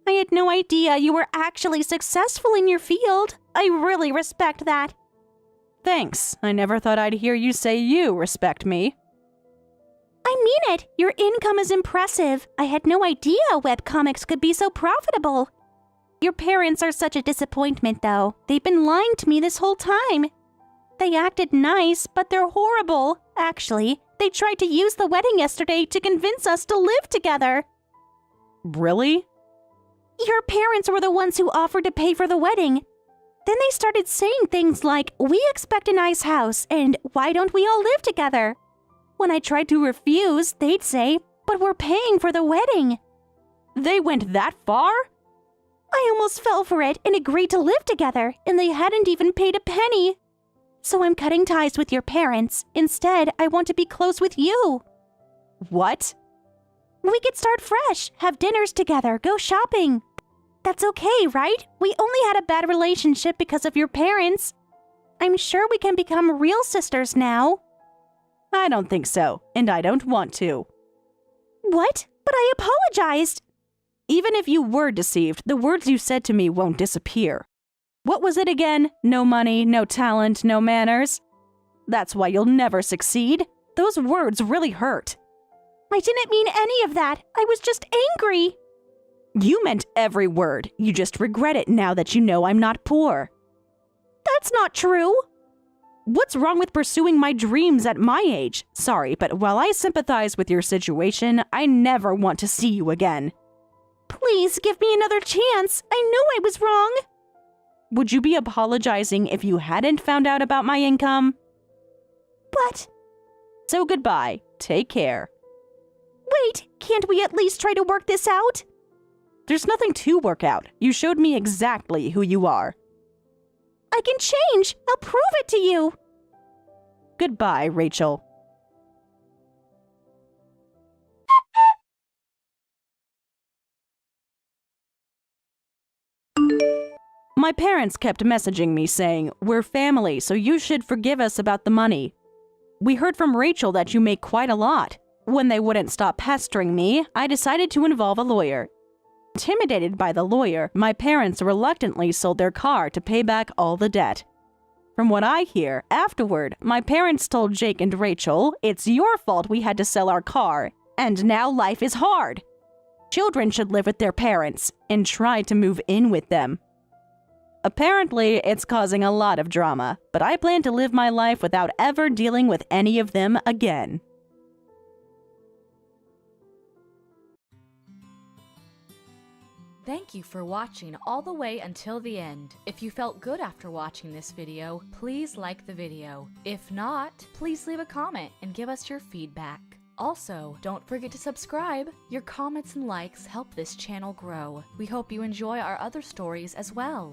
I had no idea you were actually successful in your field. I really respect that. Thanks. I never thought I'd hear you say you respect me. I mean it. Your income is impressive. I had no idea webcomics could be so profitable. Your parents are such a disappointment, though. They've been lying to me this whole time. They acted nice, but they're horrible. Actually, they tried to use the wedding yesterday to convince us to live together. Really? Your parents were the ones who offered to pay for the wedding. Then they started saying things like, we expect a nice house, and why don't we all live together? When I tried to refuse, they'd say, but we're paying for the wedding. They went that far? I almost fell for it and agreed to live together, and they hadn't even paid a penny. So I'm cutting ties with your parents. Instead, I want to be close with you. What? We could start fresh, have dinners together, go shopping. That's okay, right? We only had a bad relationship because of your parents. I'm sure we can become real sisters now. I don't think so, and I don't want to. What? But I apologized. Even if you were deceived, the words you said to me won't disappear. What was it again? No money, no talent, no manners? That's why you'll never succeed. Those words really hurt. I didn't mean any of that. I was just angry. You meant every word. You just regret it now that you know I'm not poor. That's not true. What's wrong with pursuing my dreams at my age? Sorry, but while I sympathize with your situation, I never want to see you again. Please give me another chance. I know I was wrong. Would you be apologizing if you hadn't found out about my income? But... So goodbye. Take care. Wait, can't we at least try to work this out? There's nothing to work out. You showed me exactly who you are. I can change. I'll prove it to you. Goodbye, Rachel. My parents kept messaging me saying, "We're family, so you should forgive us about the money. We heard from Rachel that you make quite a lot." When they wouldn't stop pestering me, I decided to involve a lawyer. Intimidated by the lawyer, my parents reluctantly sold their car to pay back all the debt. From what I hear, afterward, my parents told Jake and Rachel, "It's your fault we had to sell our car, and now life is hard. Children should live with their parents and try to move in with them." Apparently, it's causing a lot of drama, but I plan to live my life without ever dealing with any of them again. Thank you for watching all the way until the end. If you felt good after watching this video, please like the video. If not, please leave a comment and give us your feedback. Also, don't forget to subscribe. Your comments and likes help this channel grow. We hope you enjoy our other stories as well.